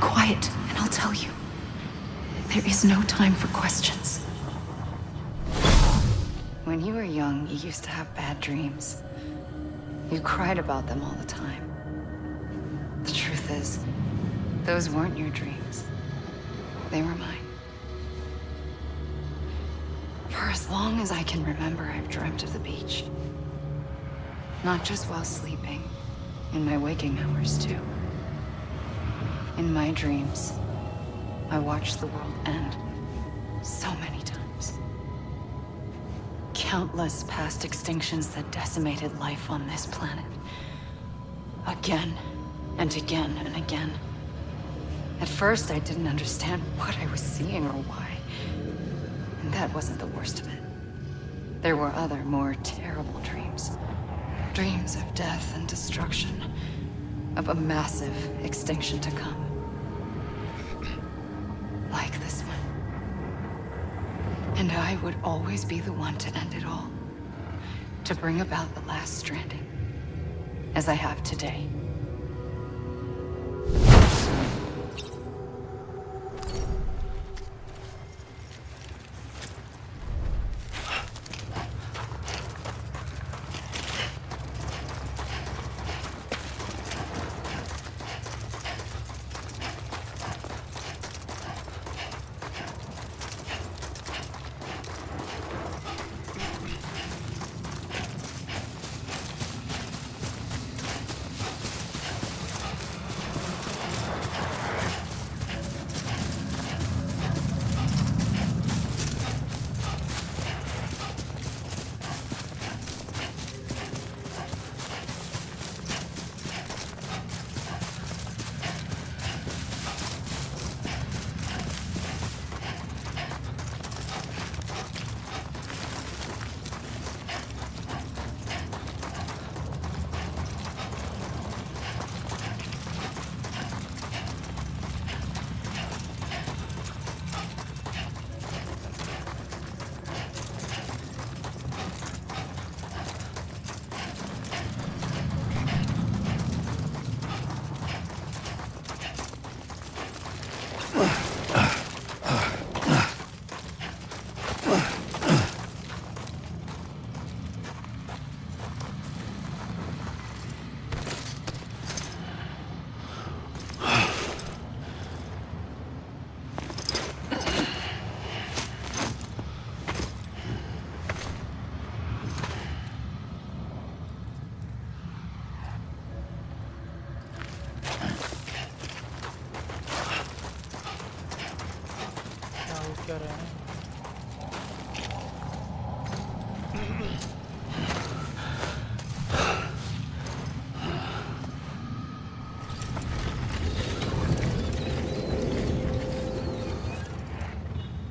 Quiet, and I'll tell you. There is no time for questions. When you were young, you used to have bad dreams. You cried about them all the time. The truth is, those weren't your dreams. They were mine. For as long as I can remember, I've dreamt of the beach. Not just while sleeping, in my waking hours too. In my dreams, I watched the world end so many times. Countless past extinctions that decimated life on this planet. Again and again and again. At first, I didn't understand what I was seeing or why. And that wasn't the worst of it. There were other, more terrible dreams. Dreams of death and destruction. Of a massive extinction to come. Like this one. And I would always be the one to end it all. To bring about the last stranding. As I have today. क्या रहा है?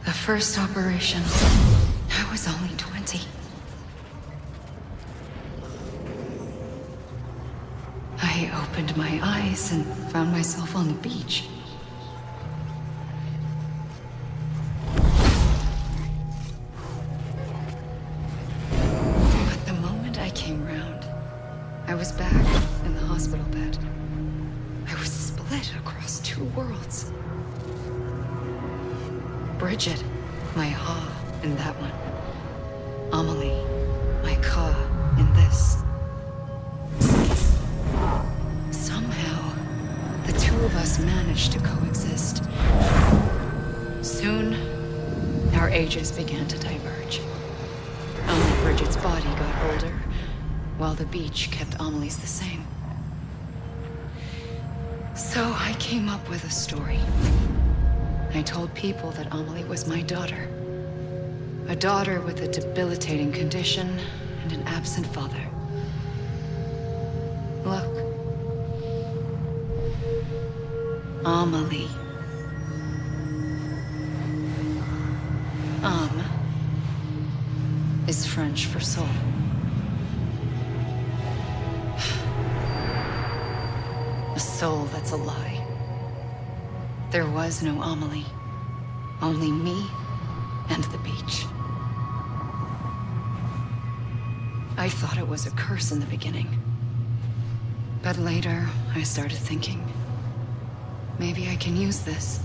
The first operation, I was only 20. I opened my eyes and found myself on the beach. But the moment I came round, I was back in the hospital bed. I was split across two worlds. Bridget, my Ha in that one. Amelie, my Ka in this. Somehow, the two of us managed to coexist. Soon, our ages began to diverge. Only Bridget's body got older, while the beach kept Amelie's the same. So I came up with a story. I told people that Amelie was my daughter. A daughter with a debilitating condition and an absent father. Look. Amelie. Am is French for soul. A soul that's a lie. There was no Amelie. Only me and the beach. I thought it was a curse in the beginning. But later, I started thinking, maybe I can use this.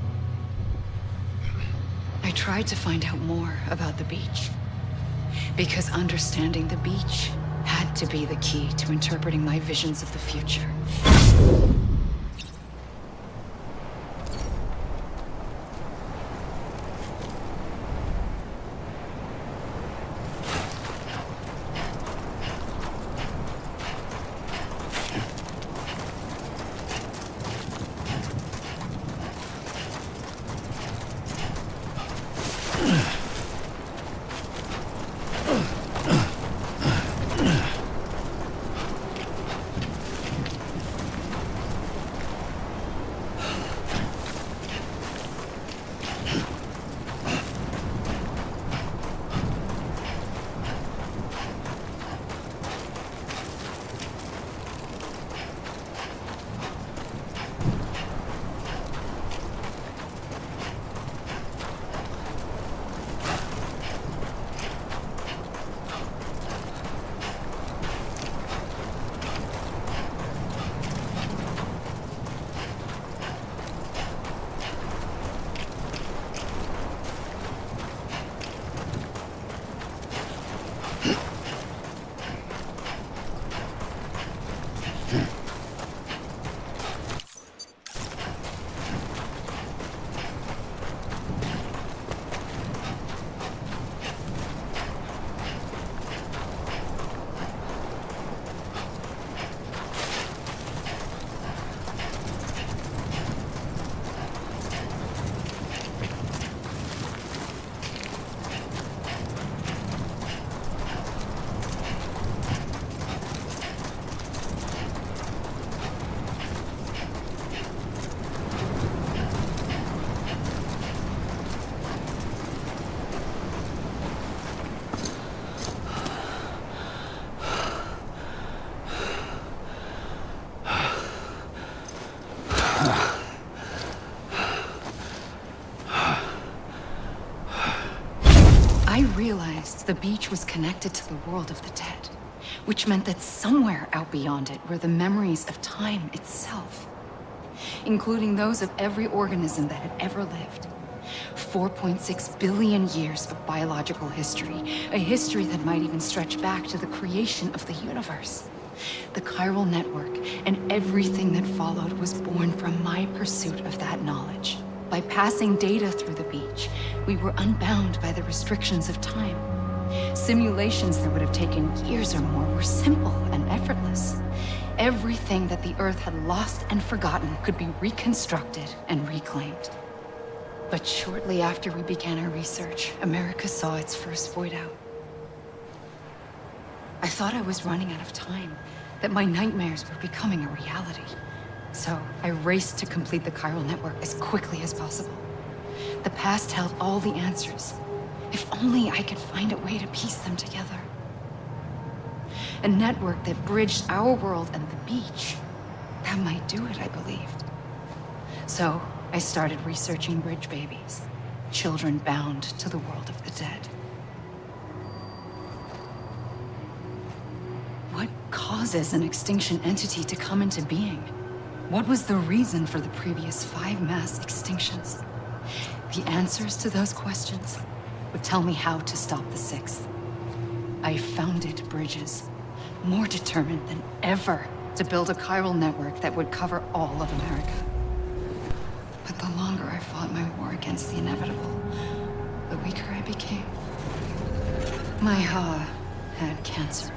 I tried to find out more about the beach. Because understanding the beach had to be the key to interpreting my visions of the future. I realized the beach was connected to the world of the dead, which meant that somewhere out beyond it were the memories of time itself, including those of every organism that had ever lived. 4.6 billion years of biological history, a history that might even stretch back to the creation of the universe. The chiral network and everything that followed was born from my pursuit of that knowledge. By passing data through the beach, we were unbound by the restrictions of time. Simulations that would have taken years or more were simple and effortless. Everything that the Earth had lost and forgotten could be reconstructed and reclaimed. But shortly after we began our research, America saw its first void out. I thought I was running out of time, that my nightmares were becoming a reality. So I raced to complete the chiral network as quickly as possible. The past held all the answers. If only I could find a way to piece them together. A network that bridged our world and the beach. That might do it, I believed. So I started researching bridge babies, children bound to the world of the dead. What causes an extinction entity to come into being? What was the reason for the previous 5 mass extinctions? The answers to those questions would tell me how to stop the 6th. I founded bridges, more determined than ever to build a chiral network that would cover all of America. But the longer I fought my war against the inevitable, the weaker I became. My Ha had cancer.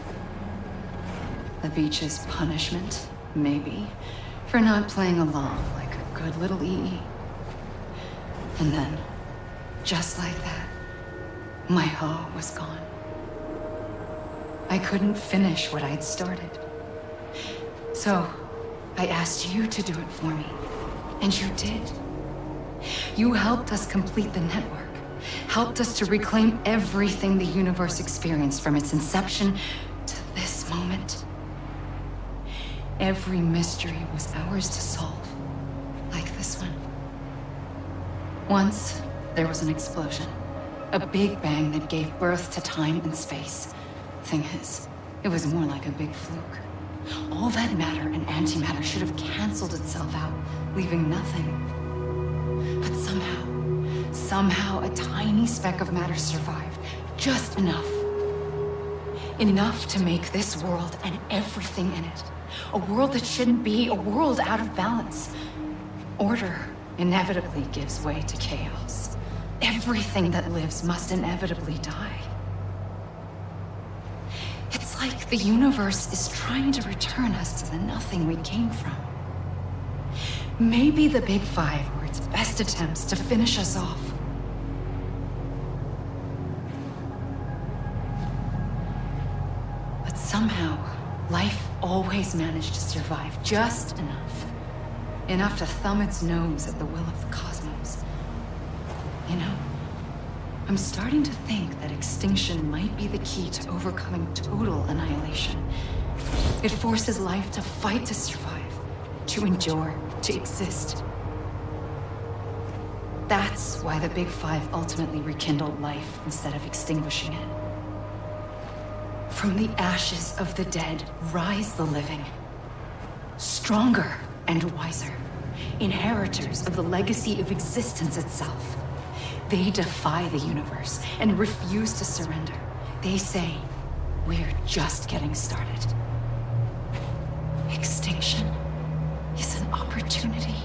The beach's punishment, maybe, for not playing along like a good little EE. And then, just like that, my Ha was gone. I couldn't finish what I'd started. So, I asked you to do it for me, and you did. You helped us complete the network, helped us to reclaim everything the universe experienced from its inception to this moment. Every mystery was ours to solve, like this one. Once, there was an explosion. A big bang that gave birth to time and space. Thing is, It was more like a big fluke. All that matter and antimatter should have canceled itself out, leaving nothing. But somehow a tiny speck of matter survived. Just enough. Enough to make this world and everything in it a world that shouldn't be, a world out of balance. Order inevitably gives way to chaos. Everything that lives must inevitably die. It's like the universe is trying to return us to the nothing we came from. Maybe the Big Five were its best attempts to finish us off. But somehow, life always managed to survive just enough. Enough to thumb its nose at the will of the cosmos. You know, I'm starting to think that extinction might be the key to overcoming total annihilation. It forces life to fight to survive, to endure, to exist. That's why the Big Five ultimately rekindled life instead of extinguishing it. From the ashes of the dead rise the living. Stronger and wiser. Inheritors of the legacy of existence itself. They defy the universe and refuse to surrender. They say, we're just getting started. Extinction is an opportunity.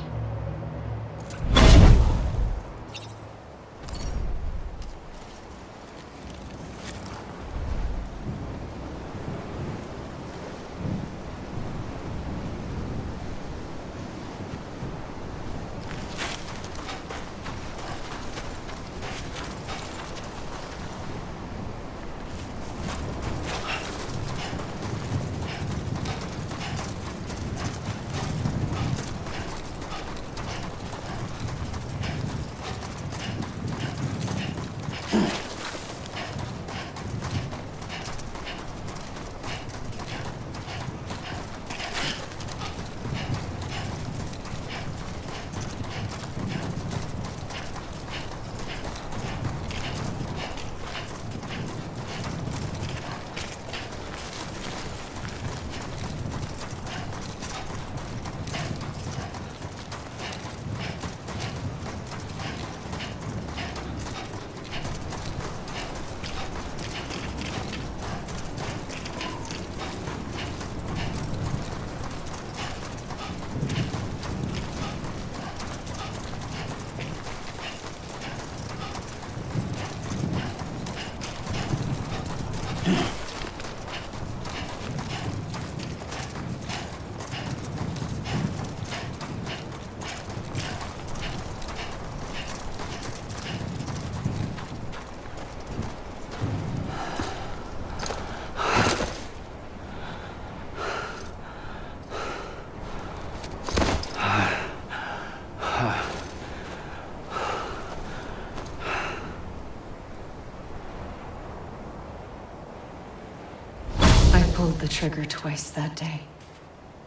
I pulled the trigger twice that day.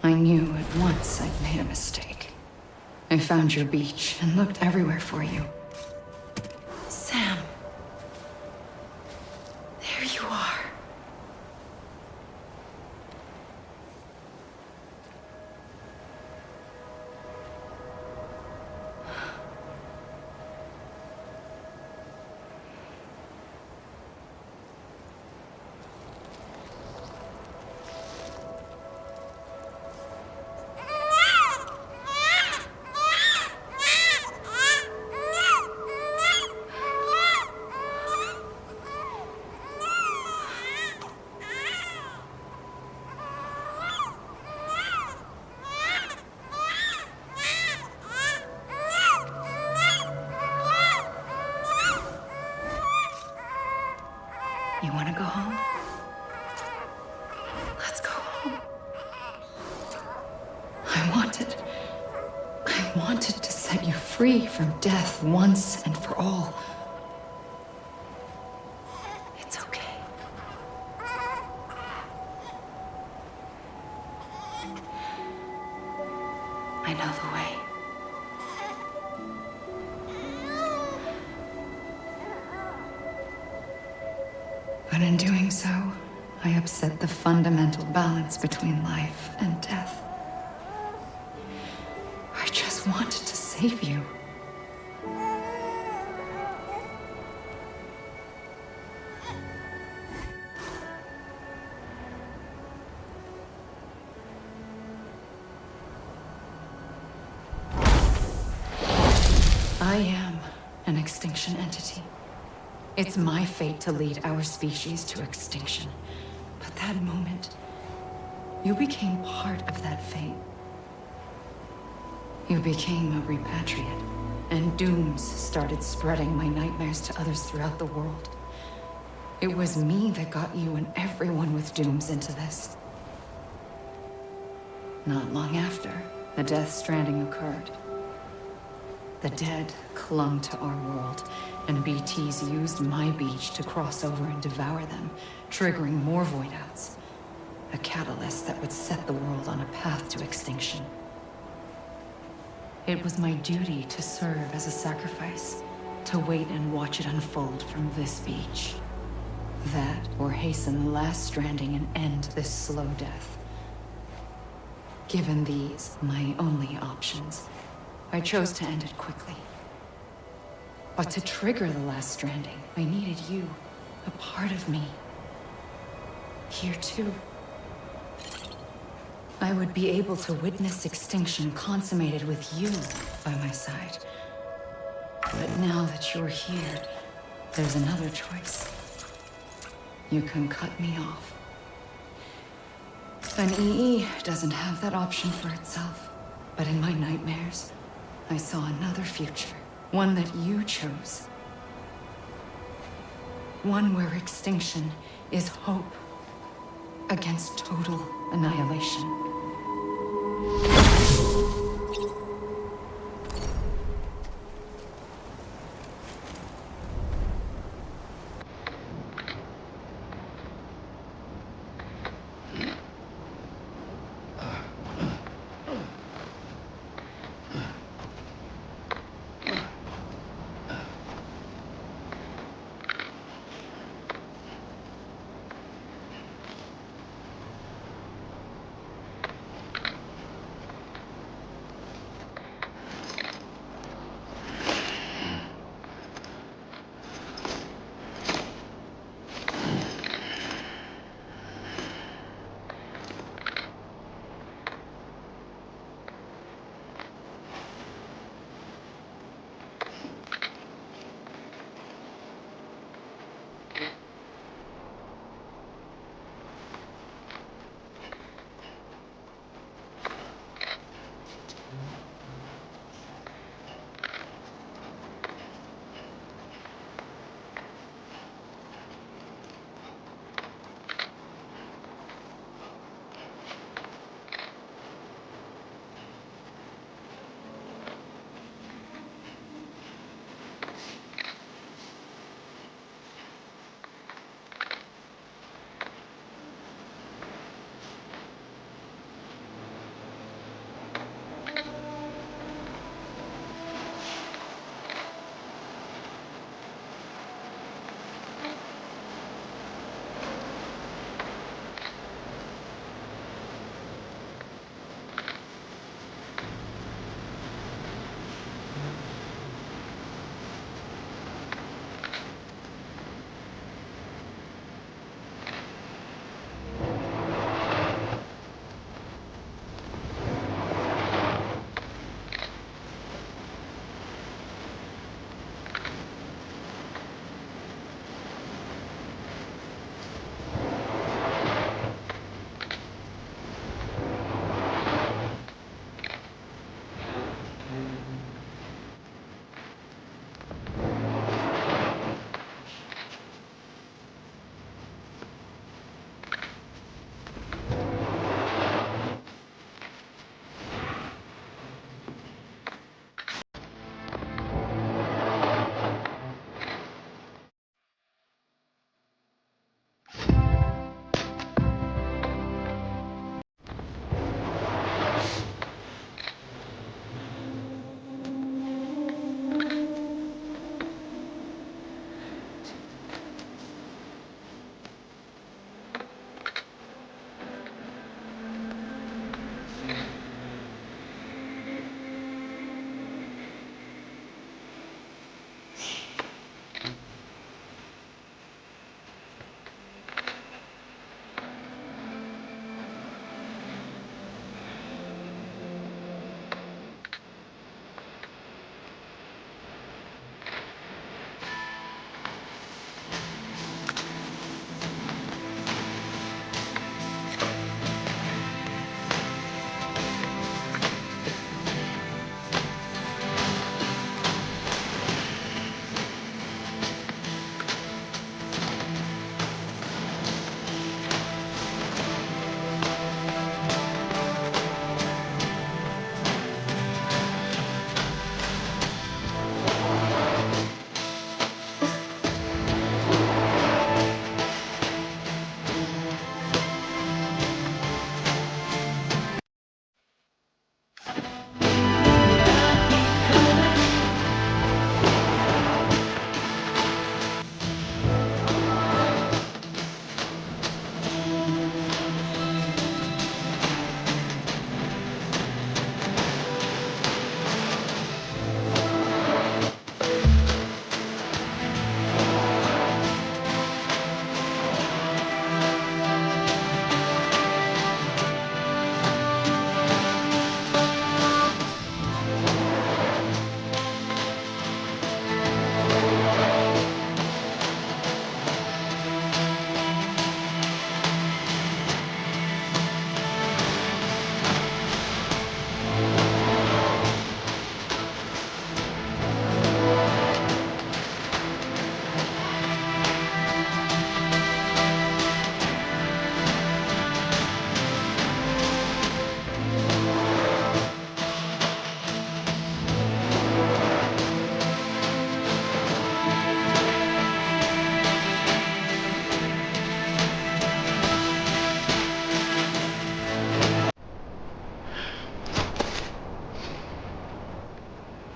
I knew at once I'd made a mistake. I found your beach and looked everywhere for you. Sam. There you are. You want to go home? Let's go home. I wanted to set you free from death once and for all. It's okay. I know the way. But in doing so, I upset the fundamental balance between life and death. I just wanted to save you. I am an extinction entity. It's my fate to lead our species to extinction. But that moment, you became part of that fate. You became a repatriate, and dooms started spreading my nightmares to others throughout the world. It was me that got you and everyone with dooms into this. Not long after, the Death Stranding occurred. The dead clung to our world, and BTs used my beach to cross over and devour them, triggering more void-outs. A catalyst that would set the world on a path to extinction. It was my duty to serve as a sacrifice, to wait and watch it unfold from this beach. That, or hasten the last stranding and end this slow death. Given these, my only options, I chose to end it quickly. But to trigger the last stranding, I needed you, a part of me. Here too. I would be able to witness extinction consummated with you by my side. But now that you're here, there's another choice. You can cut me off. An EE doesn't have that option for itself. But in my nightmares, I saw another future. One that you chose. One where extinction is hope against total annihilation.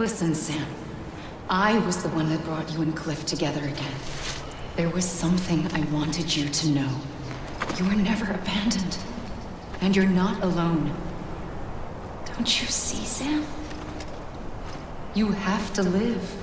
Listen, Sam. I was the one that brought you and Cliff together again. There was something I wanted you to know. You were never abandoned. And you're not alone. Don't you see, Sam? You have to live.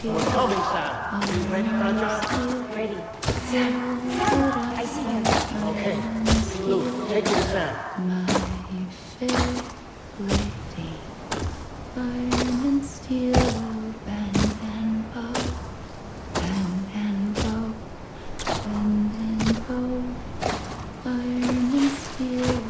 We're coming, Sam. Are you ready for a job? Ready. Sam, I see him. Okay. Luke, take me to Sam. My fair lady, iron and steel, bend and bow, bend and bow, bend and bow, iron and steel.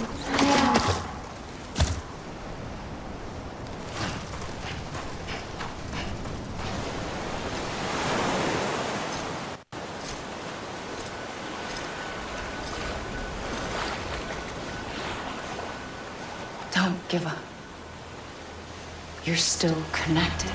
Don't give up. You're still connected.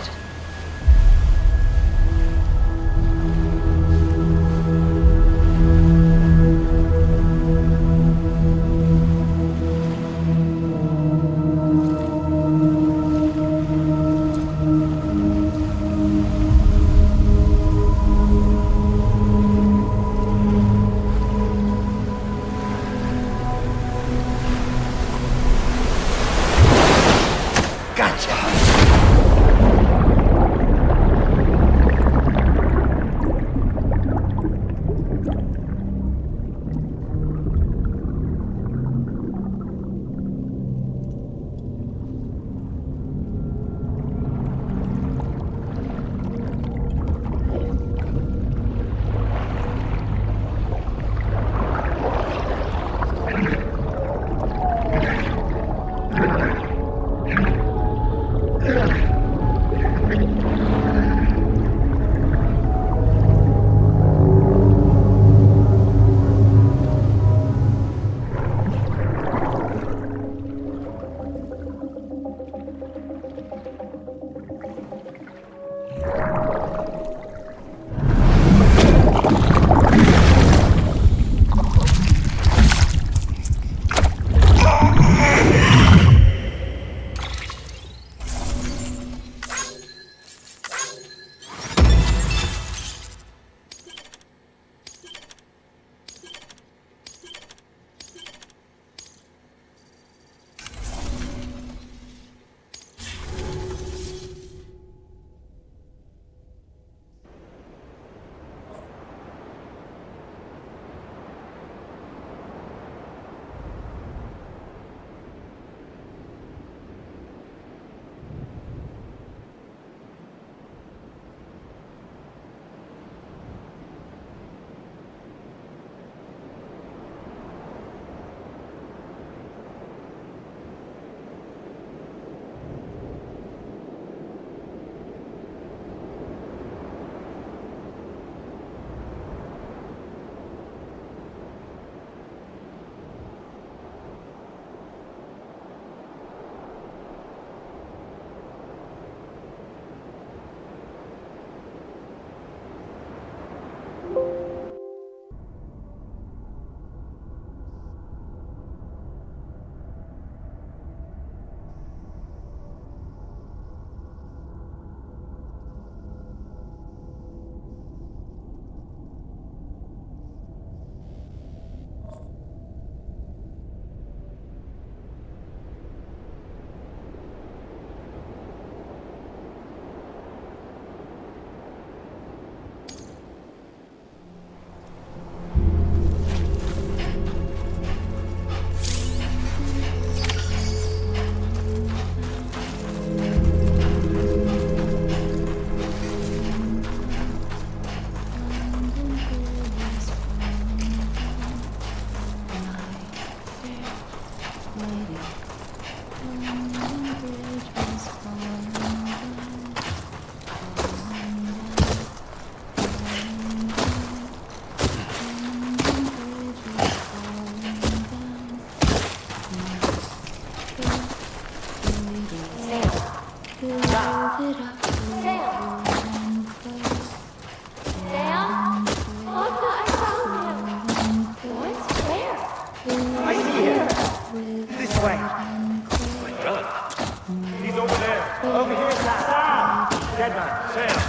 Deadman, sail.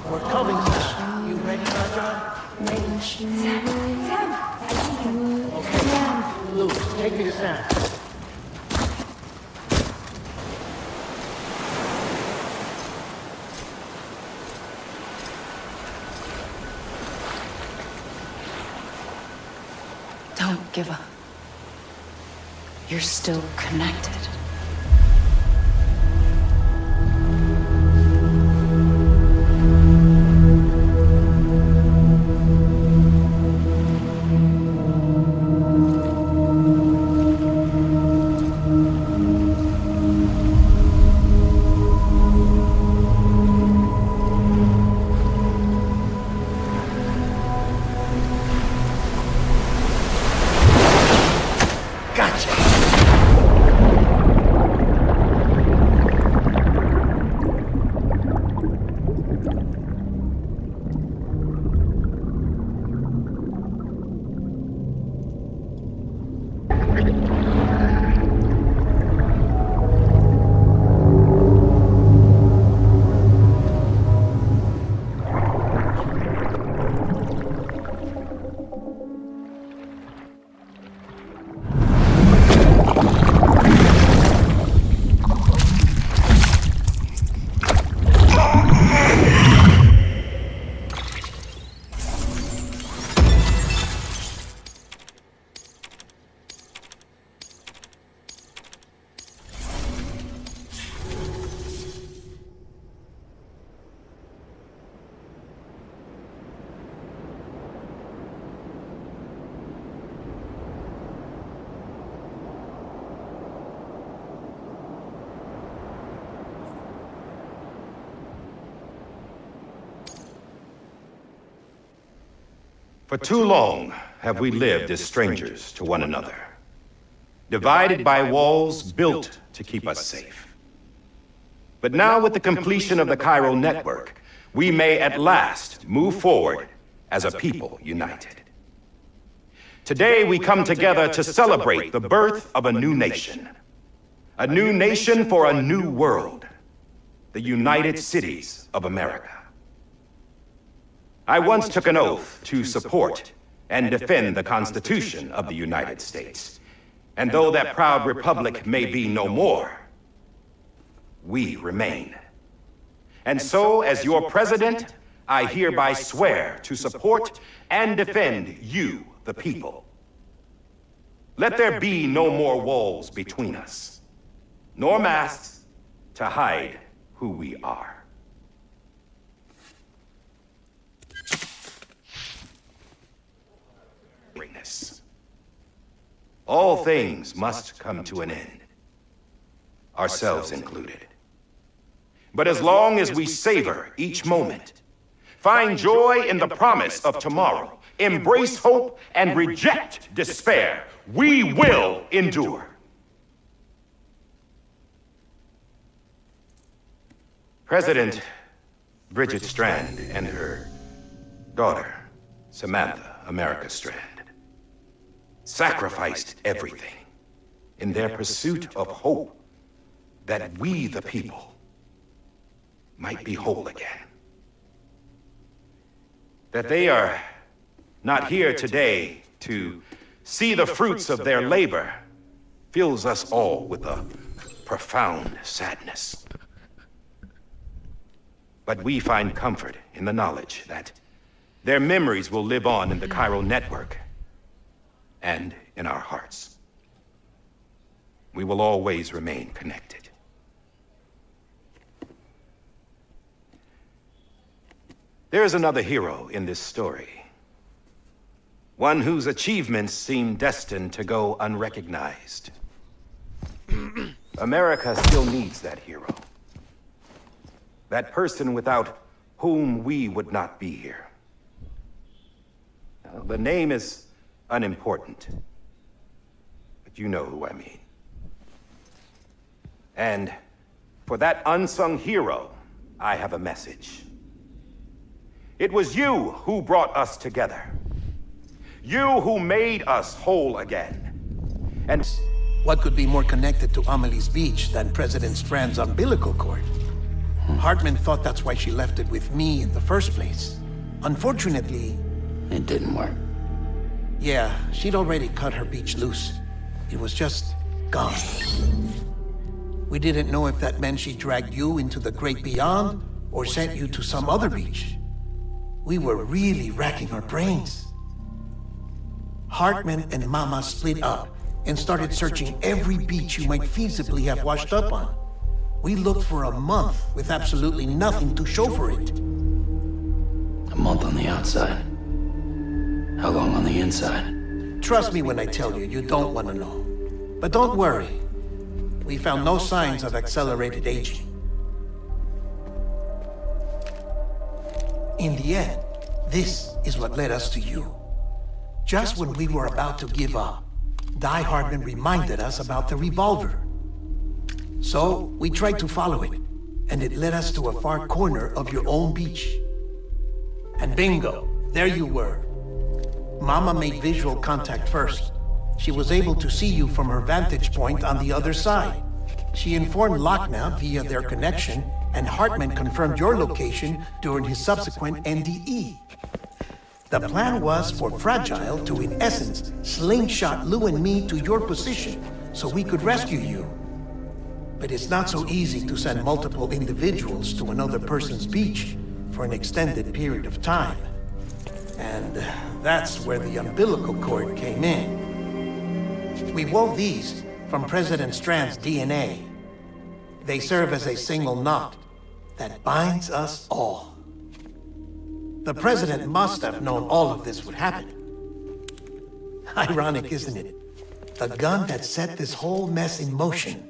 We're coming, Sam. You ready, Rajan? Okay. Luke, take me to Sam. Don't give up. You're still connected. For too long have we lived as strangers to one another, divided by walls built to keep us safe. But now with the completion of the Cairo network, we may at last move forward as a people united. Today we come together to celebrate the birth of a new nation for a new world, the United Cities of America. I once took an oath to support and defend the Constitution of the United States. And though that proud republic may be no more, we remain. And so, as your president, I hereby swear to support and defend you, the people. Let there be no more walls between us, nor masks to hide who we are. All things must come to an end, ourselves included. But as long as we savor each moment, find joy in the promise of tomorrow, embrace hope, and reject despair, we will endure. President Bridget Strand and her daughter, Samantha America Strand, sacrificed everything in their pursuit of hope that we, the people, might be whole again. That they are not here today to see the fruits of their labor fills us all with a profound sadness. But we find comfort in the knowledge that their memories will live on in the Cairo network and in our hearts. We will always remain connected. There is another hero in this story, one whose achievements seem destined to go unrecognized. America still needs that hero, that person without whom we would not be here. Now, the name is unimportant, but you know who I mean. And for that unsung hero, I have a message. It was you who brought us together. You who made us whole again. And What could be more connected to Amelie's beach than President Strand's umbilical cord? Hartman thought that's why she left it with me in the first place. Unfortunately... It didn't work. Yeah, she'd already cut her beach loose. It was just gone. We didn't know if that meant she dragged you into the great beyond or sent you to some other beach. We were really racking our brains. Hartman and Mama split up and started searching every beach you might feasibly have washed up on. We looked for a month with absolutely nothing to show for it. A month on the outside. How long on the inside? Trust me when I tell you, you don't want to know. But don't worry. We found no signs of accelerated aging. In the end, this is what led us to you. Just when we were about to give up, Die Hardman reminded us about the revolver. So, we tried to follow it, and it led us to a far corner of your own beach. And bingo, there you were. Mama made visual contact first. She was able to see you from her vantage point on the other side. She informed Locknow via their connection, and Hartman confirmed your location during his subsequent NDE. The plan was for Fragile to, in essence, slingshot Lou and me to your position so we could rescue you. But it's not so easy to send multiple individuals to another person's beach for an extended period of time. And that's where the umbilical cord came in. We wove these from President Strand's DNA. They serve as a single knot that binds us all. The President must have known all of this would happen. Ironic, isn't it? The gun that set this whole mess in motion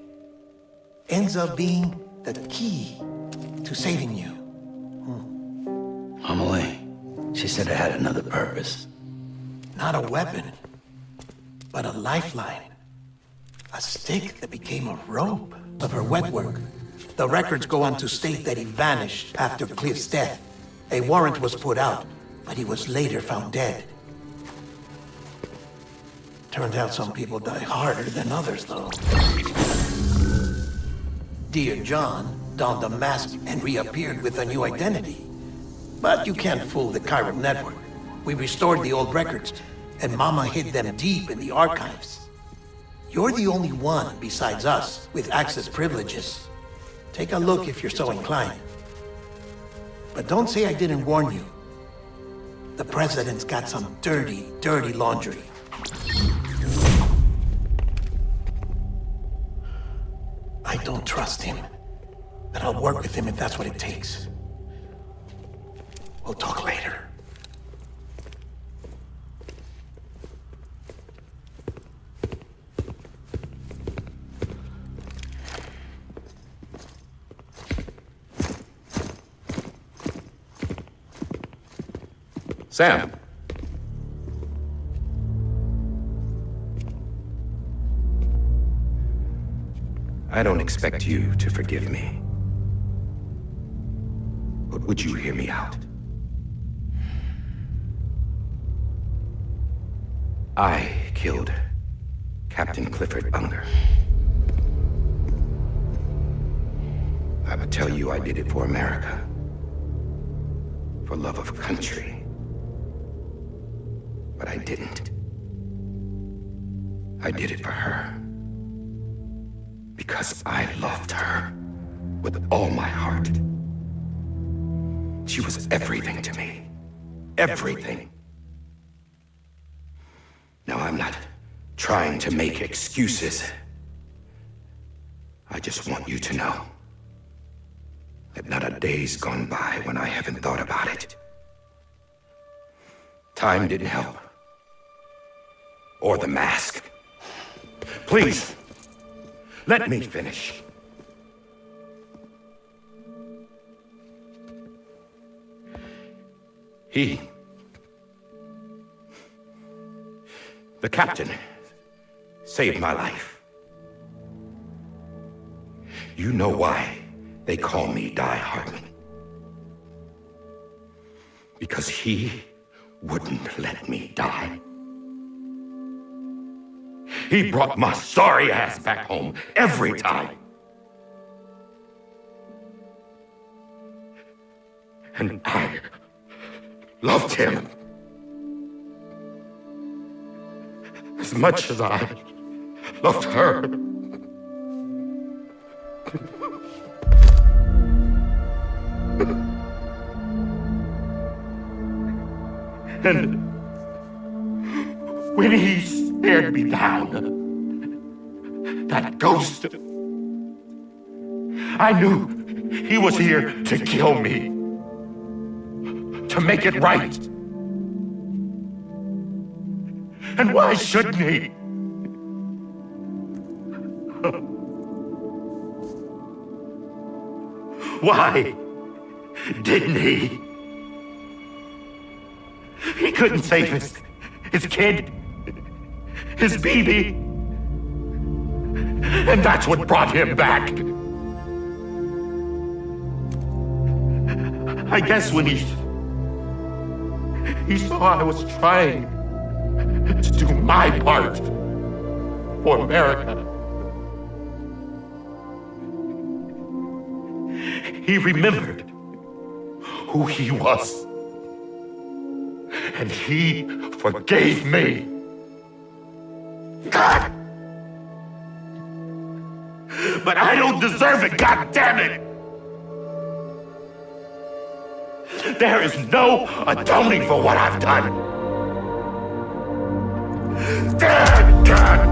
ends up being the key to saving you. Amelie, she said it had another purpose. Not a weapon, but a lifeline. A stick that became a rope of her wet work. The records go on to state that he vanished after Cliff's death. A warrant was put out, but he was later found dead. Turned out some people die harder than others, though. Dear John donned a mask and reappeared with a new identity. But you can't fool the chiral network. We restored the old records, and Mama hid them deep in the archives. You're the only one besides us with access privileges. Take a look if you're so inclined. But don't say I didn't warn you. The President's got some dirty, dirty laundry. I don't trust him, but I'll work with him if that's what it takes. We'll talk later. Sam. I don't expect you to forgive me. But would you hear me out? I killed Captain Clifford Unger. I would tell you I did it for America. For love of country. But I didn't. I did it for her. Because I loved her with all my heart. She was everything to me. Everything. Now, I'm not trying to make excuses. I just want you to know that not a day's gone by when I haven't thought about it. Time didn't help. Or the mask. Please, let me finish. The captain, saved my life. You know why they call me Die Hardman. Because he wouldn't let me die. He brought my sorry ass back home every time. And I loved him as much as I loved her. And when he stared me down, that ghost, I knew he was here to kill me, to make it right. And why shouldn't he? Why didn't he? He couldn't save his kid, his baby. And that's what brought him back. I guess when he saw I was trying to do my part for America, he remembered who he was. And he forgave me. God! But I don't deserve it, God damn it! There is no atoning for what I've done. Damn God!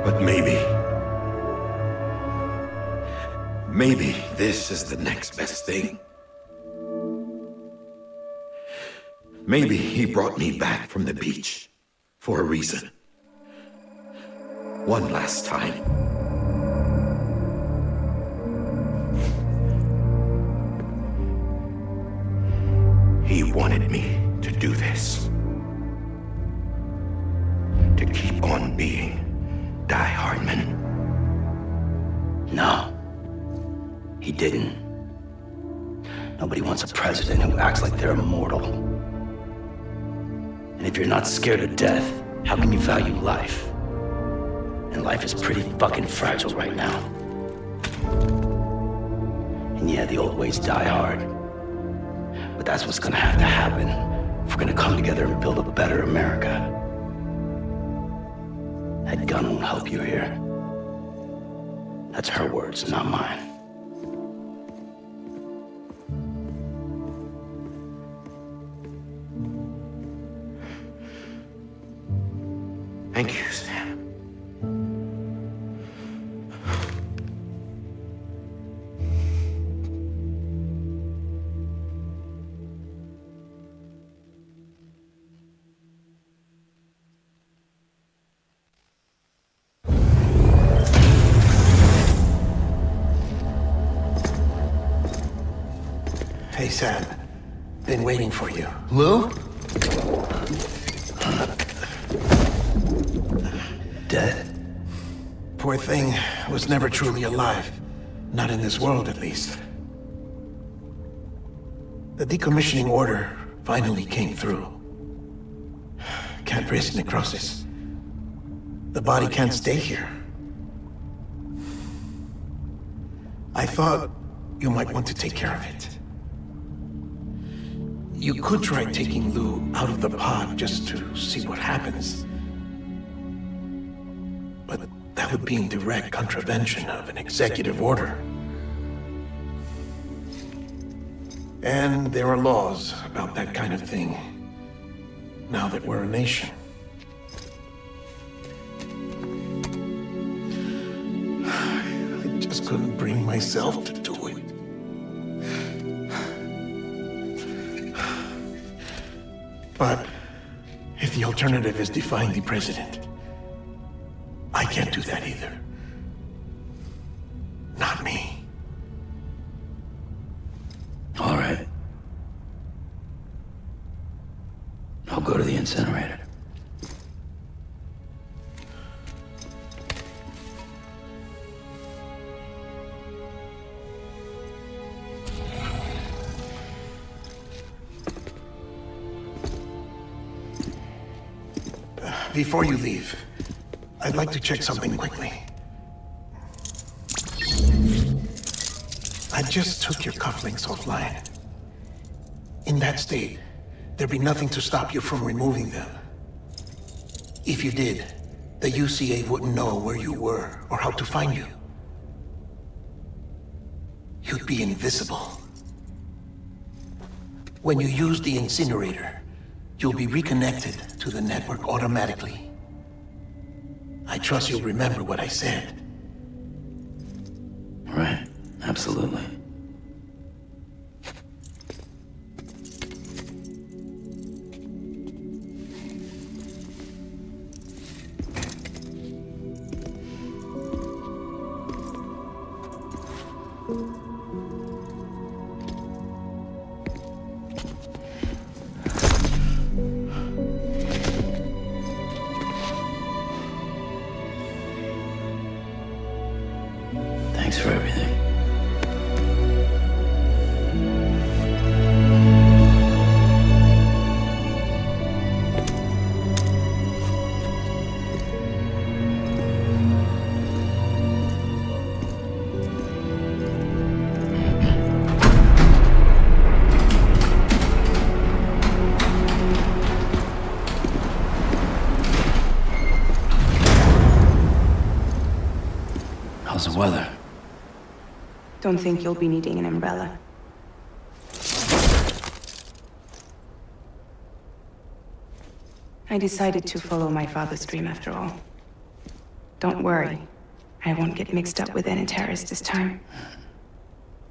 But maybe this is the next best thing. Maybe he brought me back from the beach for a reason. One last time. He wanted me to do this. To keep on being Die Hardman. No, he didn't. Nobody wants a president who acts like they're immortal. And if you're not scared of death, how can you value life? And life is pretty fucking fragile right now. And yeah, the old ways die hard. But that's what's gonna have to happen if we're gonna come together and build a better America. That gun won't help you here. That's her words, not mine. Thank you, Sam. Hey, Sam. Been waiting for you. Lou? Dead? Poor thing was never truly alive. Not in this world, at least. The decommissioning order finally came through. Can't risk necrosis. The body can't stay here. I thought you might want to take care of it. You could try taking Lou out of the pod just to see what happens. But that would be in direct contravention of an executive order. And there are laws about that kind of thing, now that we're a nation. I just couldn't bring myself to do it. But if the alternative is defying the president. I can't do that either. Not me. All right. I'll go to the incinerator. Before you leave, I'd like to check something quickly. I just took your cufflinks offline. In that state, there'd be nothing to stop you from removing them. If you did, the UCA wouldn't know where you were or how to find you. You'd be invisible. When you use the incinerator, you'll be reconnected to the network automatically. I trust you'll remember what I said. Right, absolutely. Thanks for everything. How's the weather? Don't think you'll be needing an umbrella. I decided to follow my father's dream after all. Don't worry, I won't get mixed up with any terrorists this time.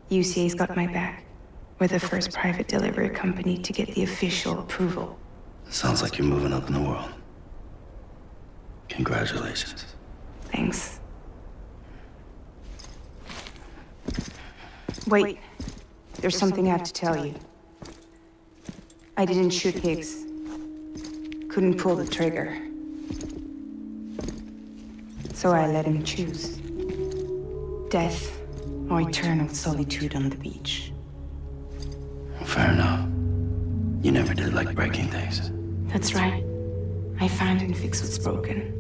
UCA's got my back. We're the first private delivery company to get the official approval. Sounds like you're moving up in the world. Congratulations. Thanks. Wait, there's something I have to tell you. I didn't shoot Higgs. Couldn't pull the trigger. So I let him choose. Death or eternal solitude on the beach. Fair enough. You never did like breaking things. That's right. I find and fix what's broken.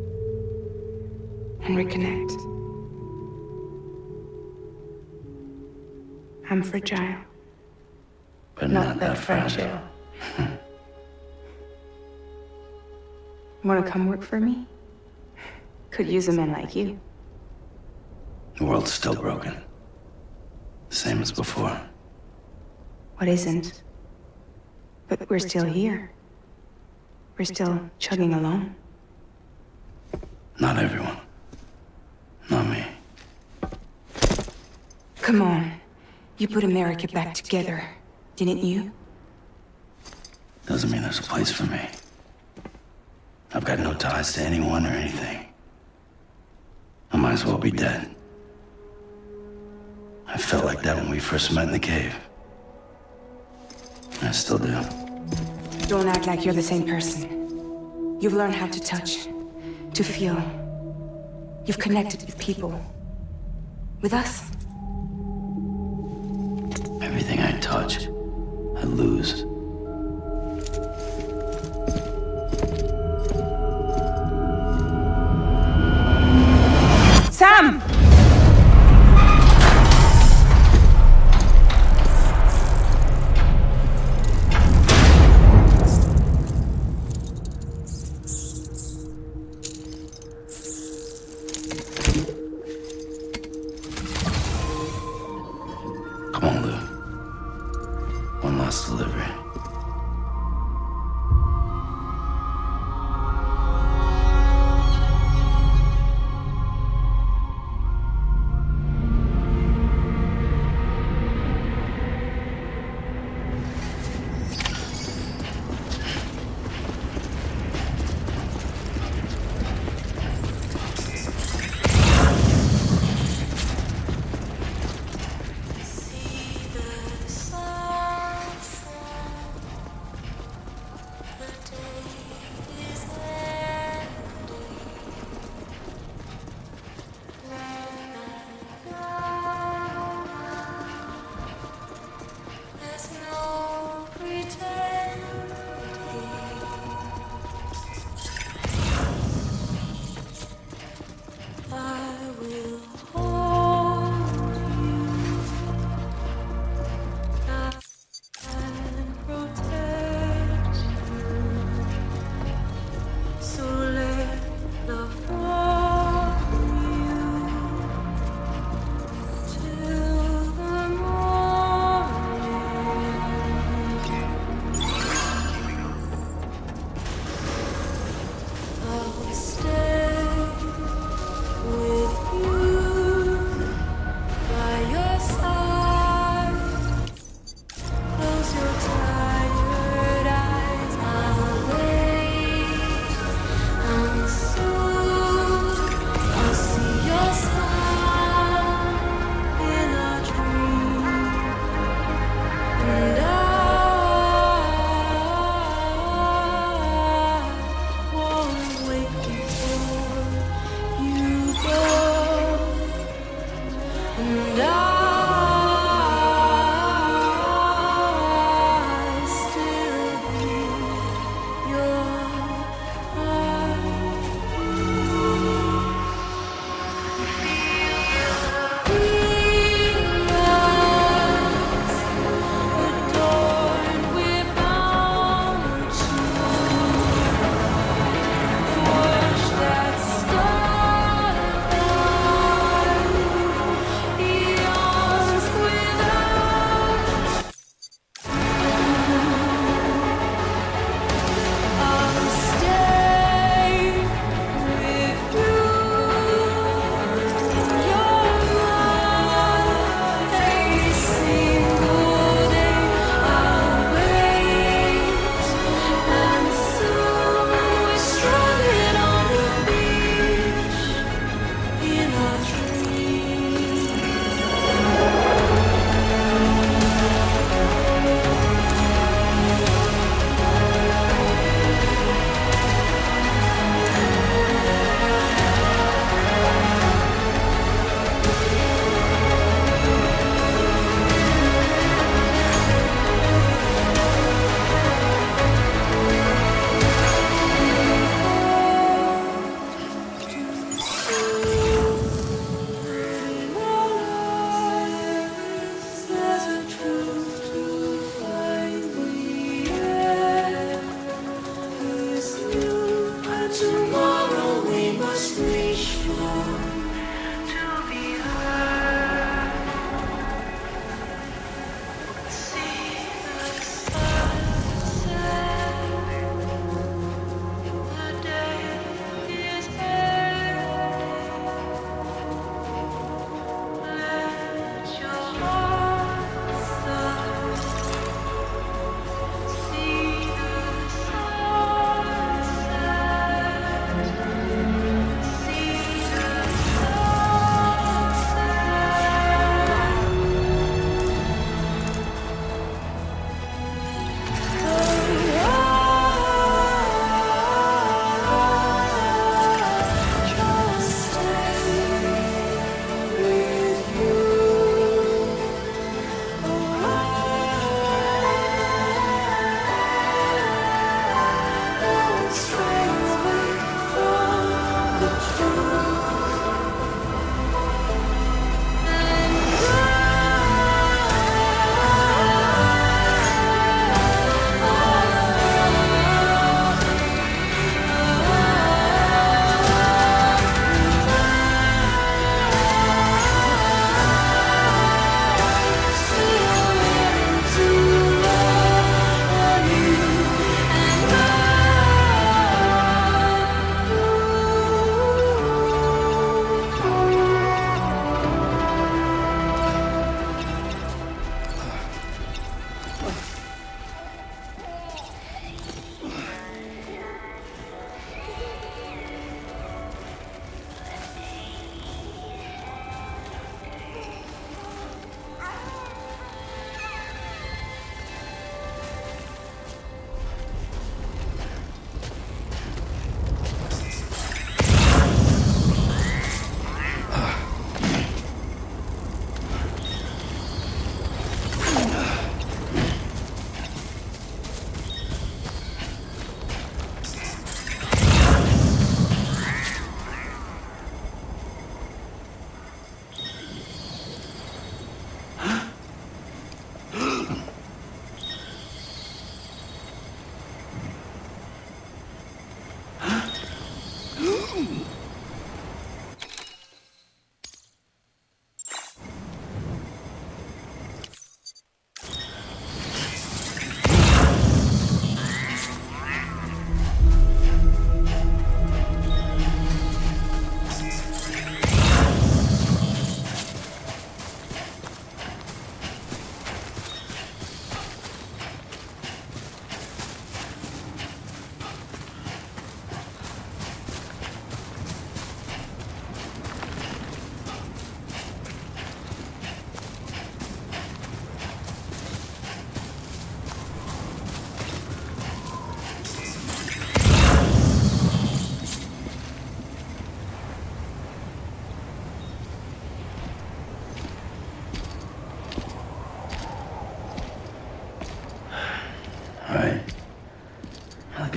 And reconnect. I'm fragile. But not that fragile. Wanna come work for me? Could use a man like you. The world's still broken. Same as before. What isn't? But we're still here. We're still chugging along. Not everyone. Not me. Come on. You put America back together, didn't you? Doesn't mean there's a place for me. I've got no ties to anyone or anything. I might as well be dead. I felt like that when we first met in the cave. I still do. Don't act like you're the same person. You've learned how to touch, to feel. You've connected with people. With us. Everything I touch, I lose. Sam! Come on, Lou. One last delivery. And I still breathe your that star.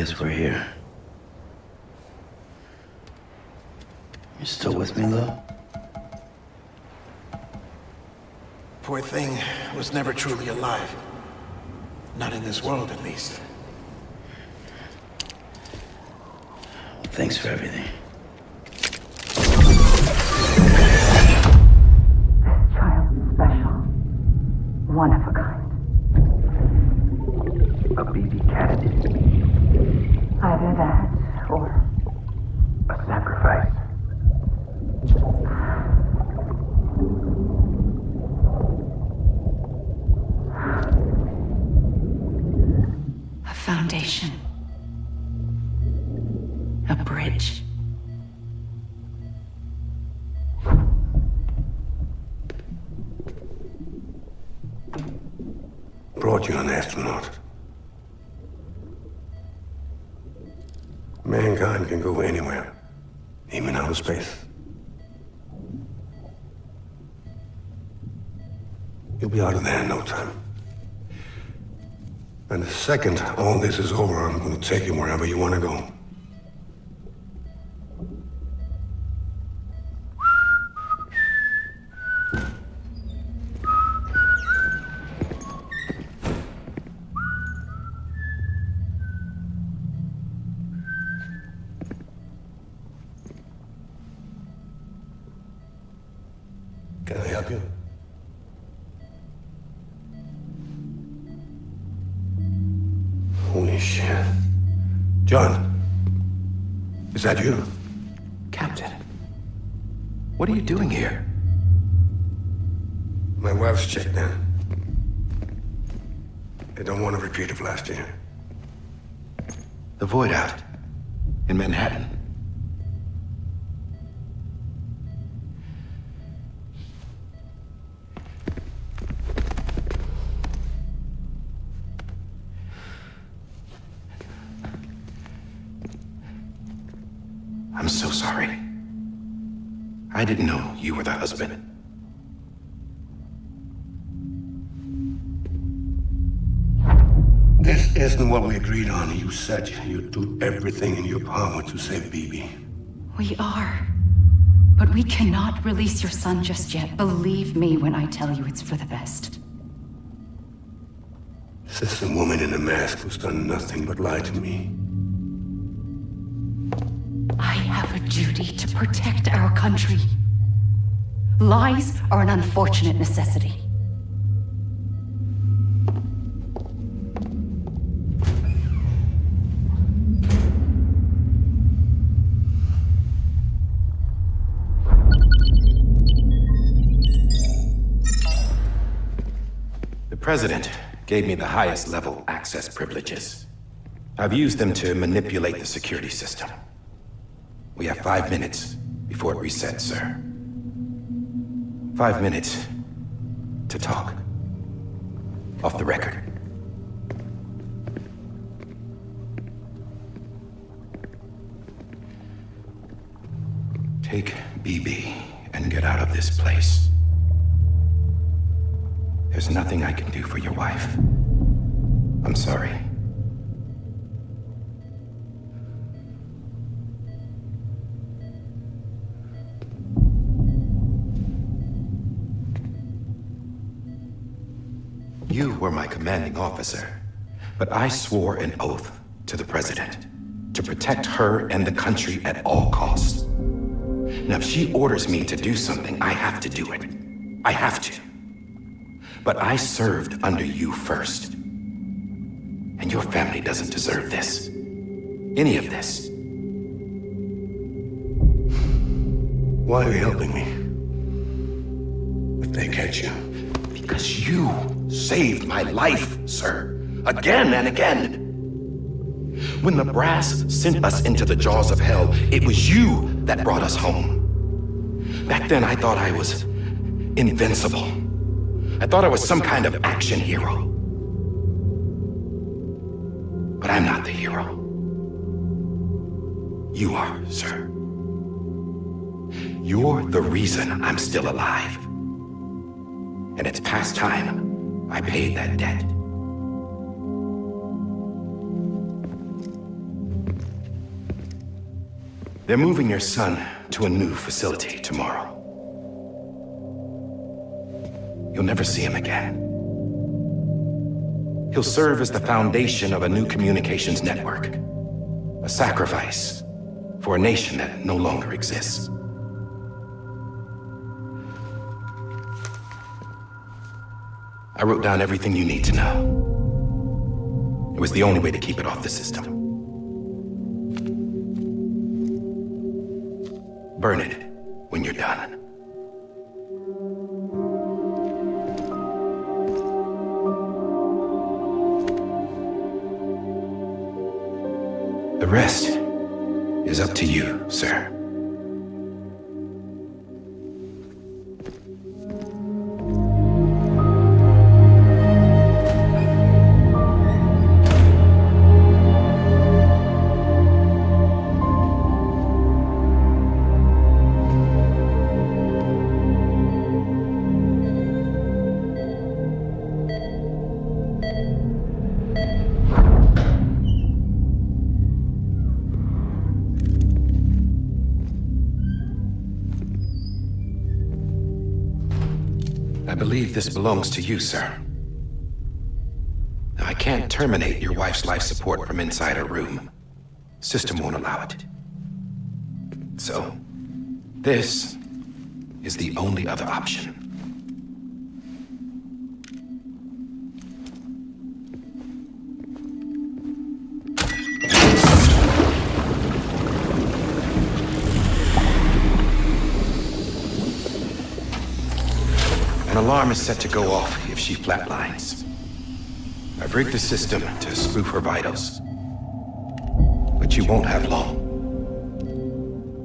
guess we're here. You still with me, Lou? Poor thing was never truly alive. Not in this world, at least. Thanks for everything. This child's special. One of a kind. A BB candidate. Either that, or A sacrifice. A foundation. A bridge. Brought you an astronaut. Mankind can go anywhere, even outer space. You'll be out of there in no time. And the second all this is over, I'm going to take you wherever you want to go. Can I help you? Holy shit. John, is that you? Captain, what are you doing here? My wife's checked in. They don't want a repeat of last year. The Void Out in Manhattan. I'm so sorry. I didn't know you were the husband. This isn't what we agreed on. You said you'd do everything in your power to save Bibi. We are. But we cannot release your son just yet. Believe me when I tell you it's for the best. This is a woman in a mask who's done nothing but lie to me. I have a duty to protect our country. Lies are an unfortunate necessity. The President gave me the highest level access privileges. I've used them to manipulate the security system. We have 5 minutes before it resets, sir. 5 minutes to talk. Off the record. Take BB and get out of this place. There's nothing I can do for your wife. I'm sorry. You were my commanding officer, but I swore an oath to the President to protect her and the country at all costs. Now, if she orders me to do something, I have to do it. I have to. But I served under you first. And your family doesn't deserve this. Any of this. Why are you helping me? If they catch you. Because you saved my life, sir. Again and again. When the brass sent us into the jaws of hell, it was you that brought us home. Back then, I thought I was invincible. I thought I was some kind of action hero. But I'm not the hero. You are, sir. You're the reason I'm still alive. And it's past time I paid that debt. They're moving your son to a new facility tomorrow. You'll never see him again. He'll serve as the foundation of a new communications network. A sacrifice for a nation that no longer exists. I wrote down everything you need to know. It was the only way to keep it off the system. Burn it when you're done. The rest is up to you, sir. I believe this belongs to you, sir. Now, I can't terminate your wife's life support from inside her room. System won't allow it. So, this is the only other option. An alarm is set to go off if she flatlines. I've rigged the system to spoof her vitals. But you won't have long.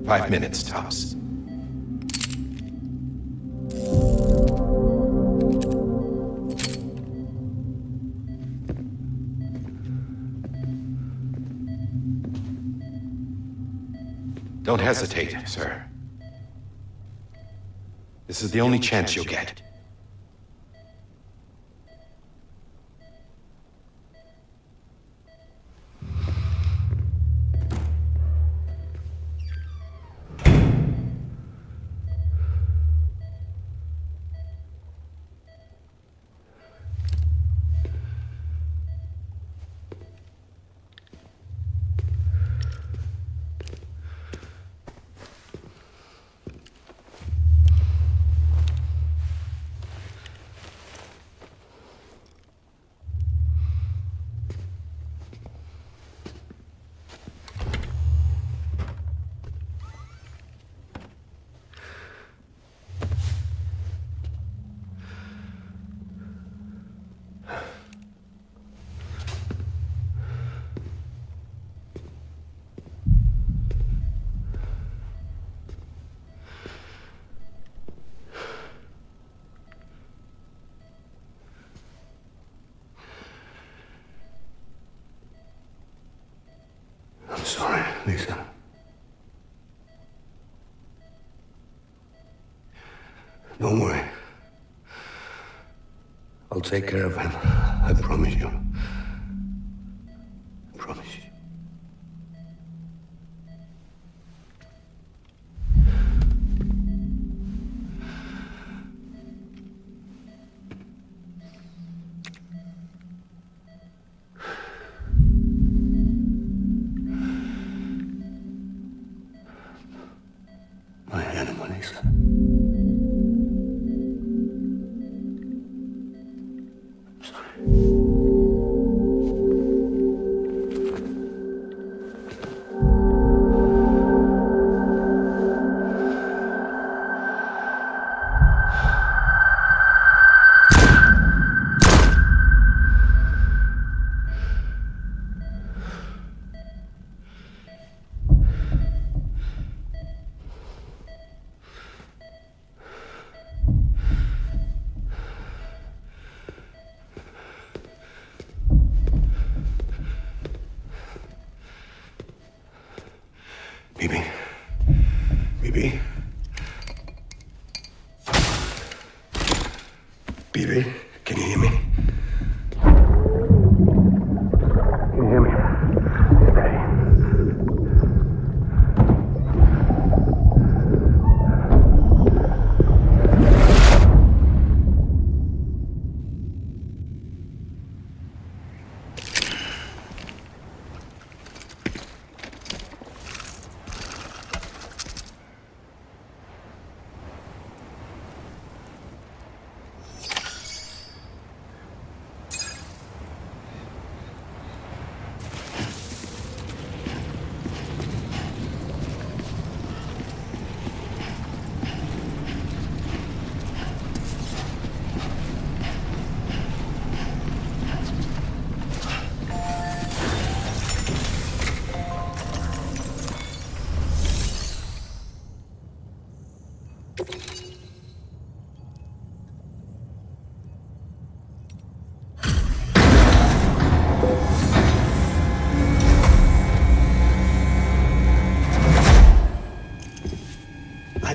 5 minutes tops. Don't hesitate, sir. This is the only chance you'll get. I'm sorry, Lisa. Don't worry. I'll take care of him. I promise you. I promise you. My animal, Lisa. I'm sorry. Bibi. Bibi. Bibi, can you hear me? Can you hear me? Steady.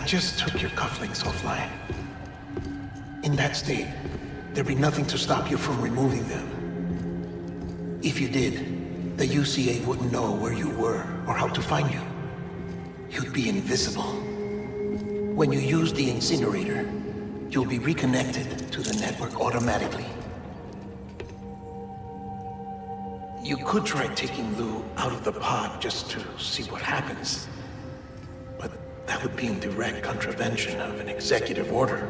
just took your cufflinks offline. In that state, there'd be nothing to stop you from removing them. If you did, the UCA wouldn't know where you were or how to find you. You'd be invisible. When you use the incinerator, you'll be reconnected to the network automatically. You could try taking Lou out of the pod just to see what happens. But that would be in direct contravention of an executive order.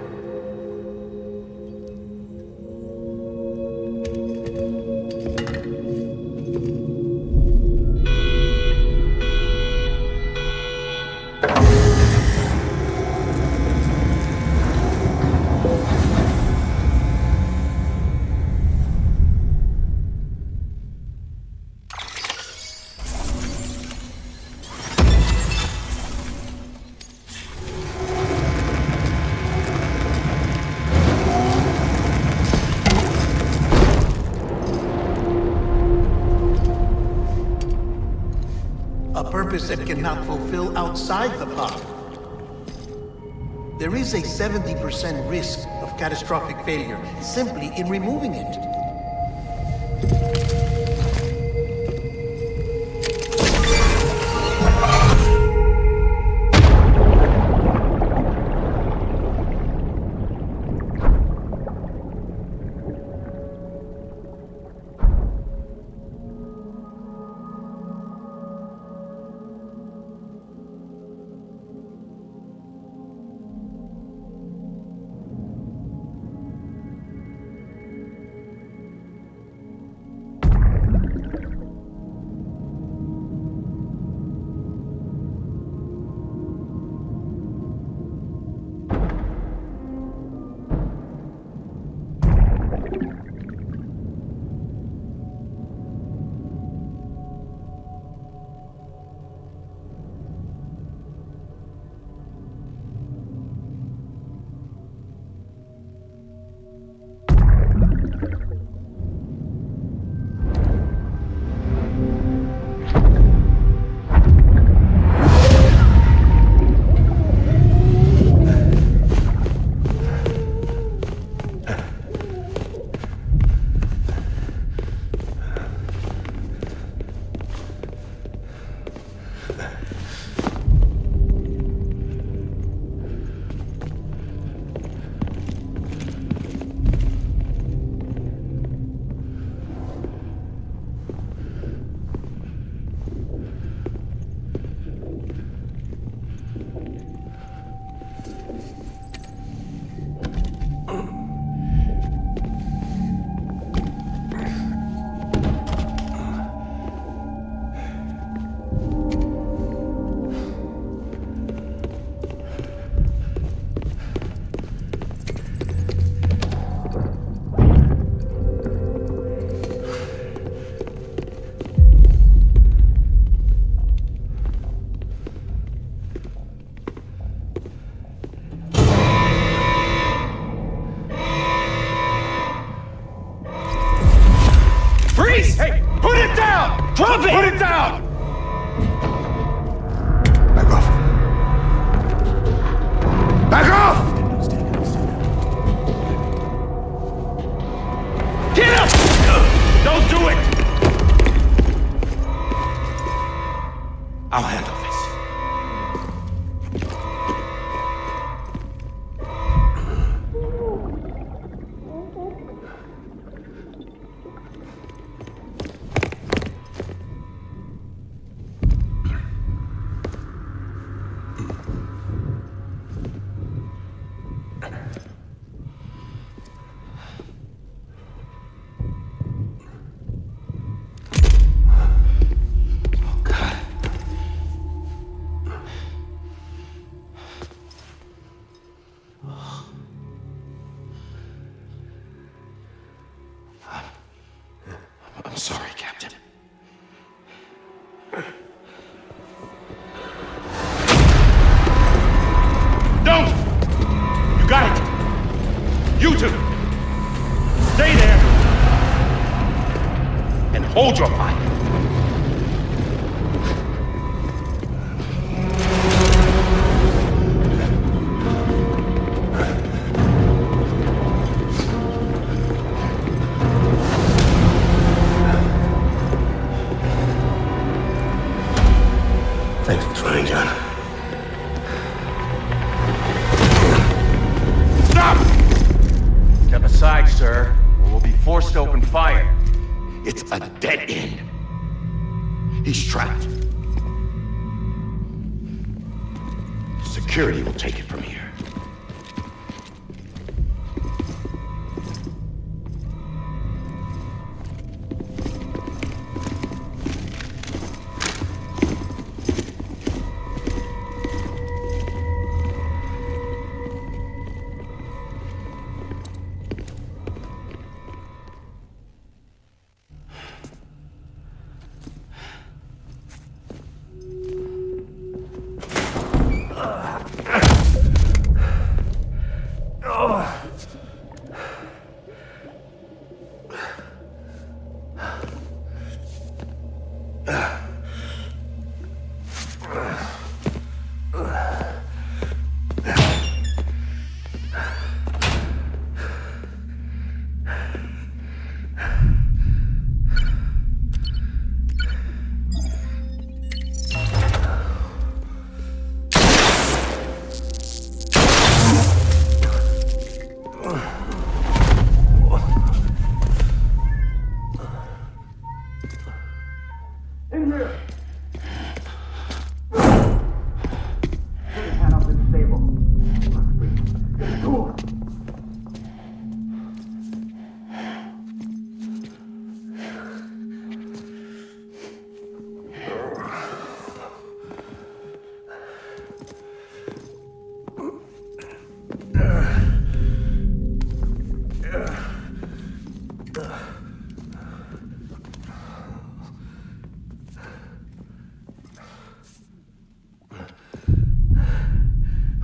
That cannot fulfill outside the pod. There is a 70% risk of catastrophic failure simply in removing it. Drop it! Put it down! Back off. Back off! Get up! Don't do it! I'll handle this. I'm sorry, Captain. Don't! You got it! You two! Stay there! And hold your fire! forced to open fire. It's a dead end. He's trapped. Security will take it from here.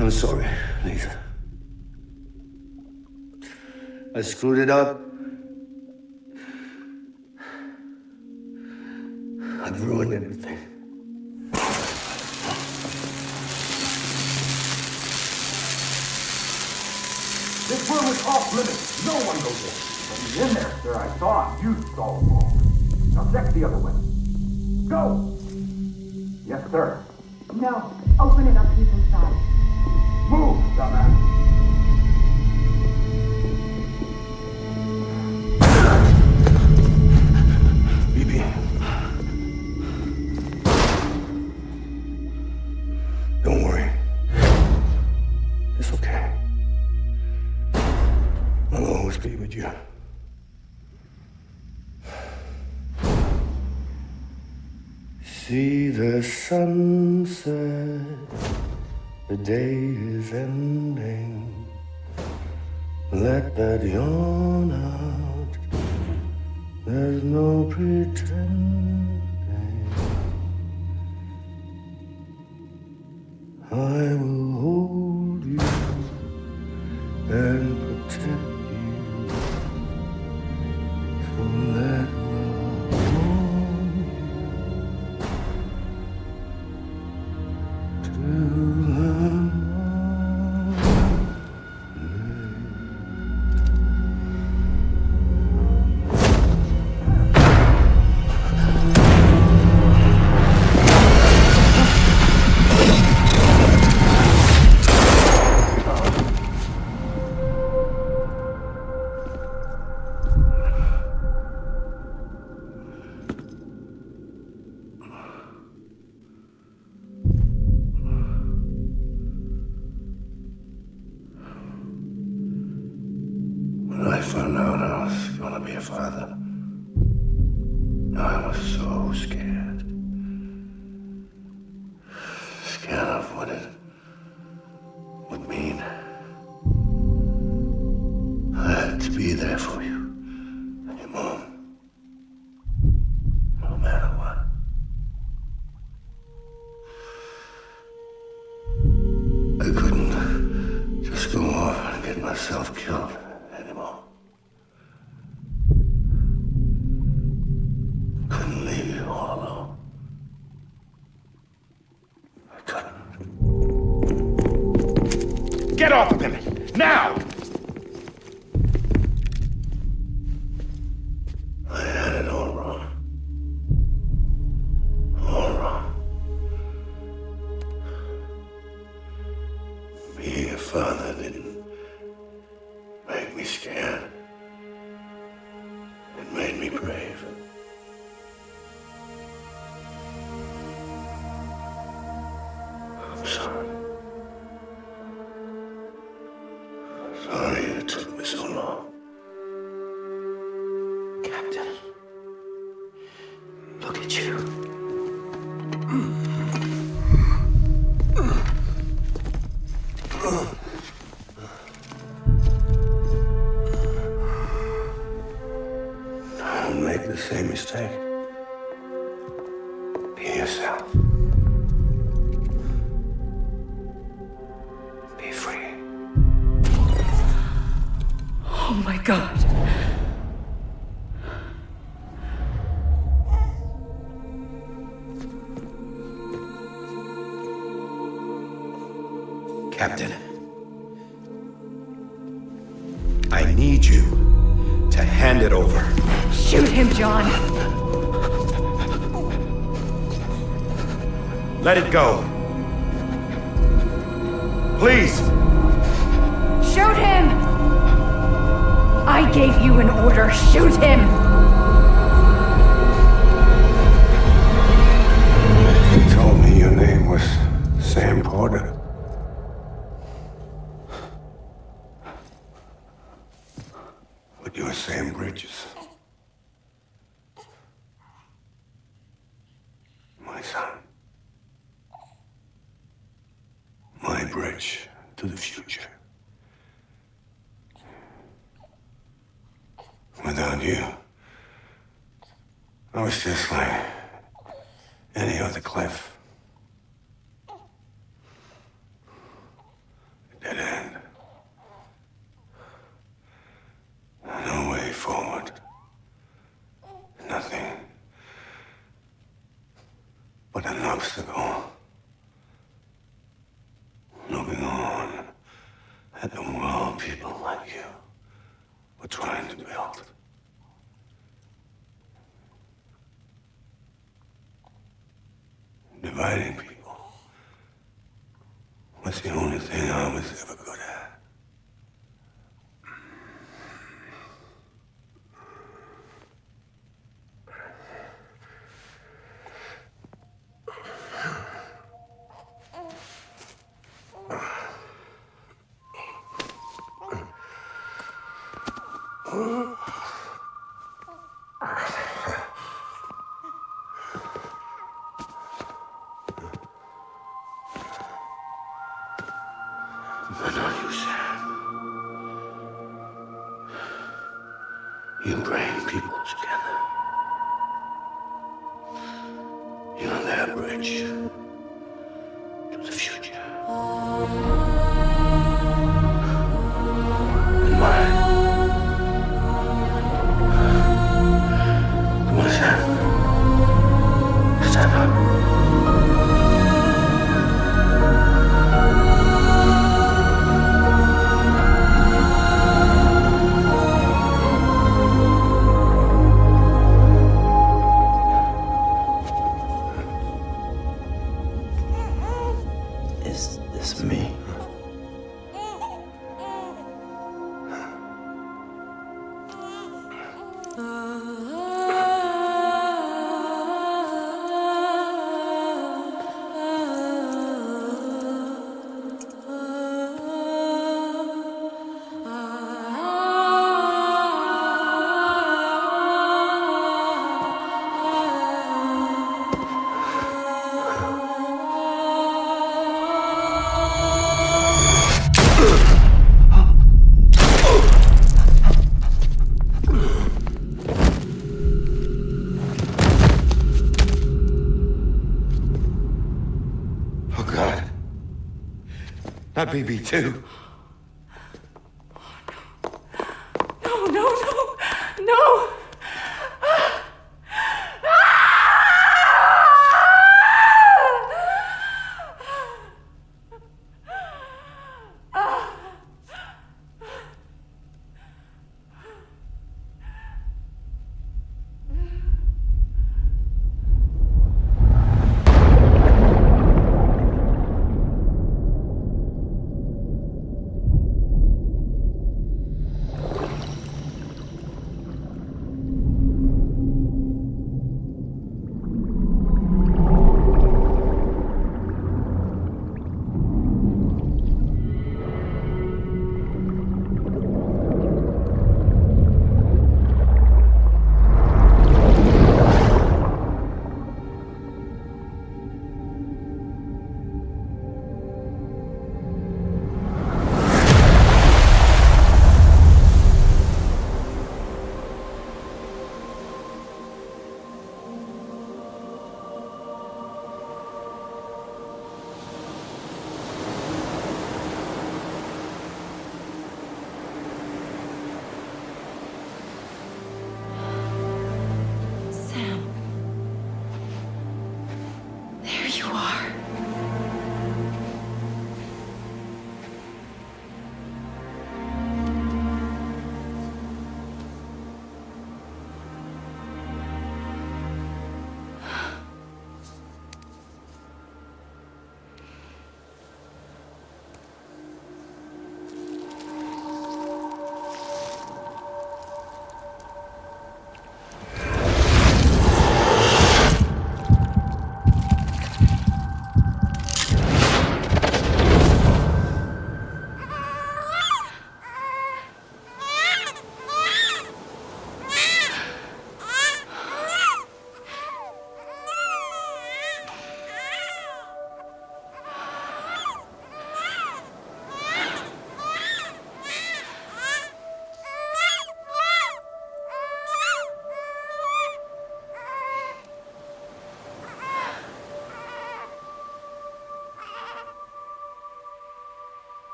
I'm sorry, Lisa. I screwed it up. I've ruined everything. This room is off limits. No one goes in. But he's in there, sir. I saw him. You saw him all. Now check the other way. Go! Yes, sir. No. Open it up. He's inside. Move, dumbass. Bibi. Don't worry. It's okay. I'll always be with you. See the sunset. The day is ending. Let that yawn out. There's no pretending. I will hold you and protect you. So let love warm you to love. When I found out I was gonna be a father, I was so scared. Scared of what it would mean. I had to be there for you and your mom, no matter what. I couldn't just go off and get myself killed anymore. Couldn't leave you all alone. I couldn't. Get off of him! Now! I had it all wrong. All wrong. Being a father didn't make me scared. made me brave. I'm sorry. Sorry it took me so long. Captain, look at you. Don't make the same mistake. Be yourself. Be free. Oh my God. Captain, I need you to hand it over. Shoot him, John. Let it go. Please. Shoot him! I gave you an order. Shoot him! You told me your name was Sam Porter. But you're Sam Bridges. My son. My bridge to the future. Without you, I was just like any other cliff. Dead end. No way forward. Nothing but an obstacle. Looking on at the world people like you were trying to build. Dividing people was the only thing I was ever good at. But not you, Sam. You bring people together. You're their bridge to the future. And mine. Come on, Sam. Stand up. Is this me? Oh, God. Not BB too. No, no, no, no!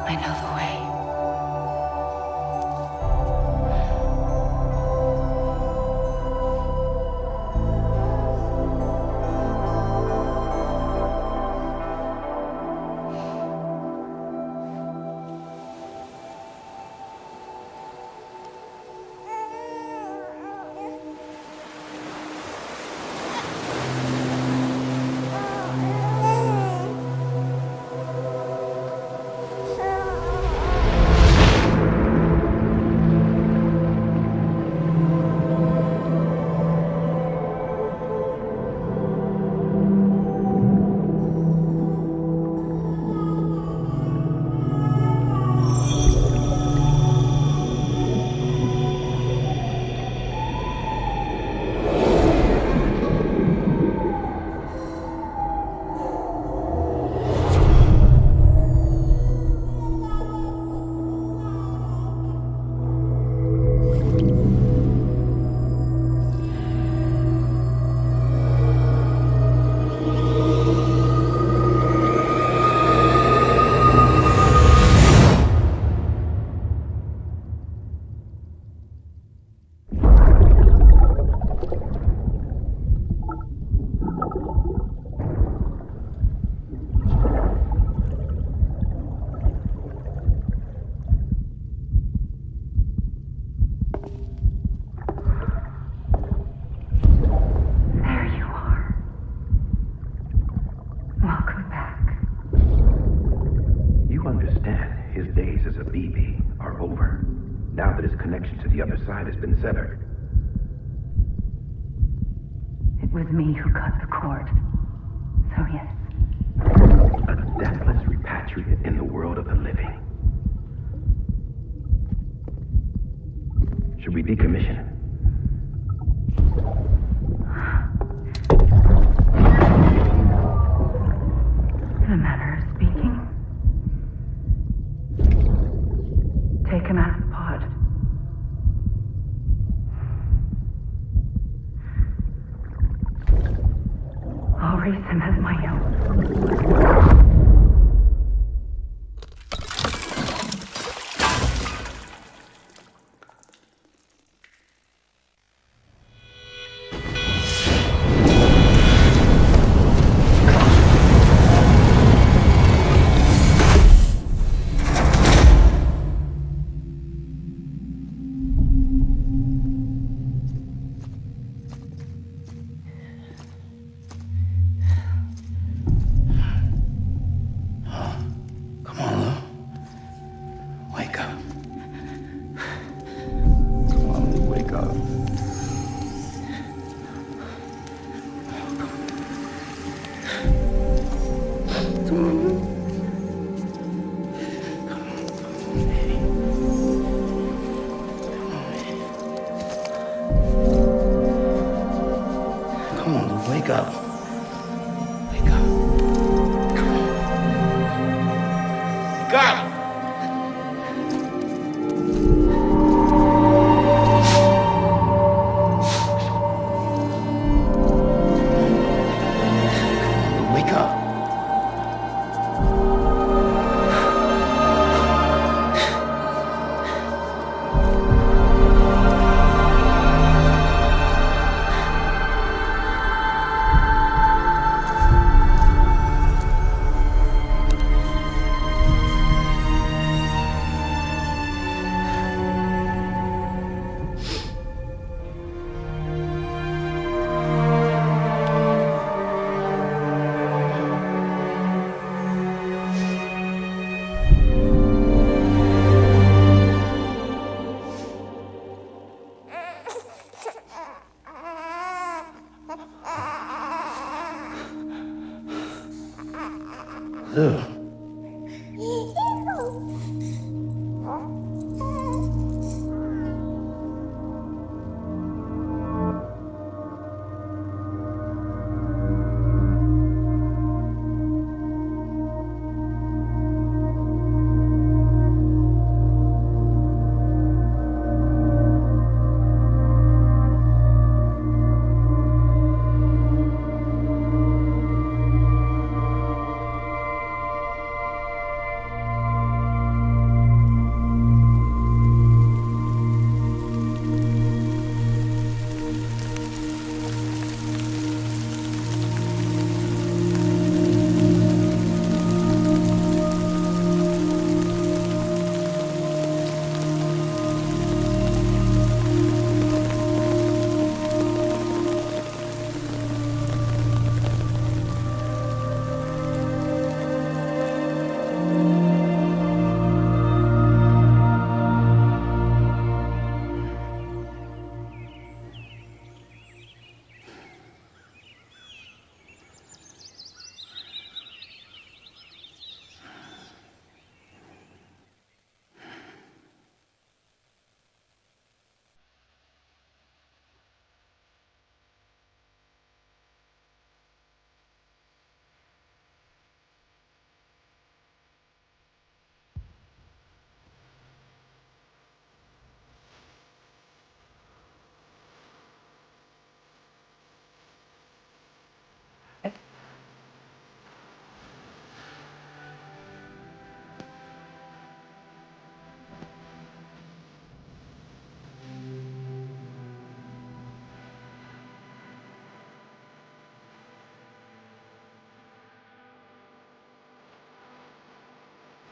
I know the way. connection to the other side has been severed. It was me who cut the cord. So yes. A deathless repatriate in the world of the living. Should we decommission him? In a manner of speaking. Take him out of the pod. I'll raise him as my own. Wake up. Wake up. Come on. Wake up! Wake up. Ugh.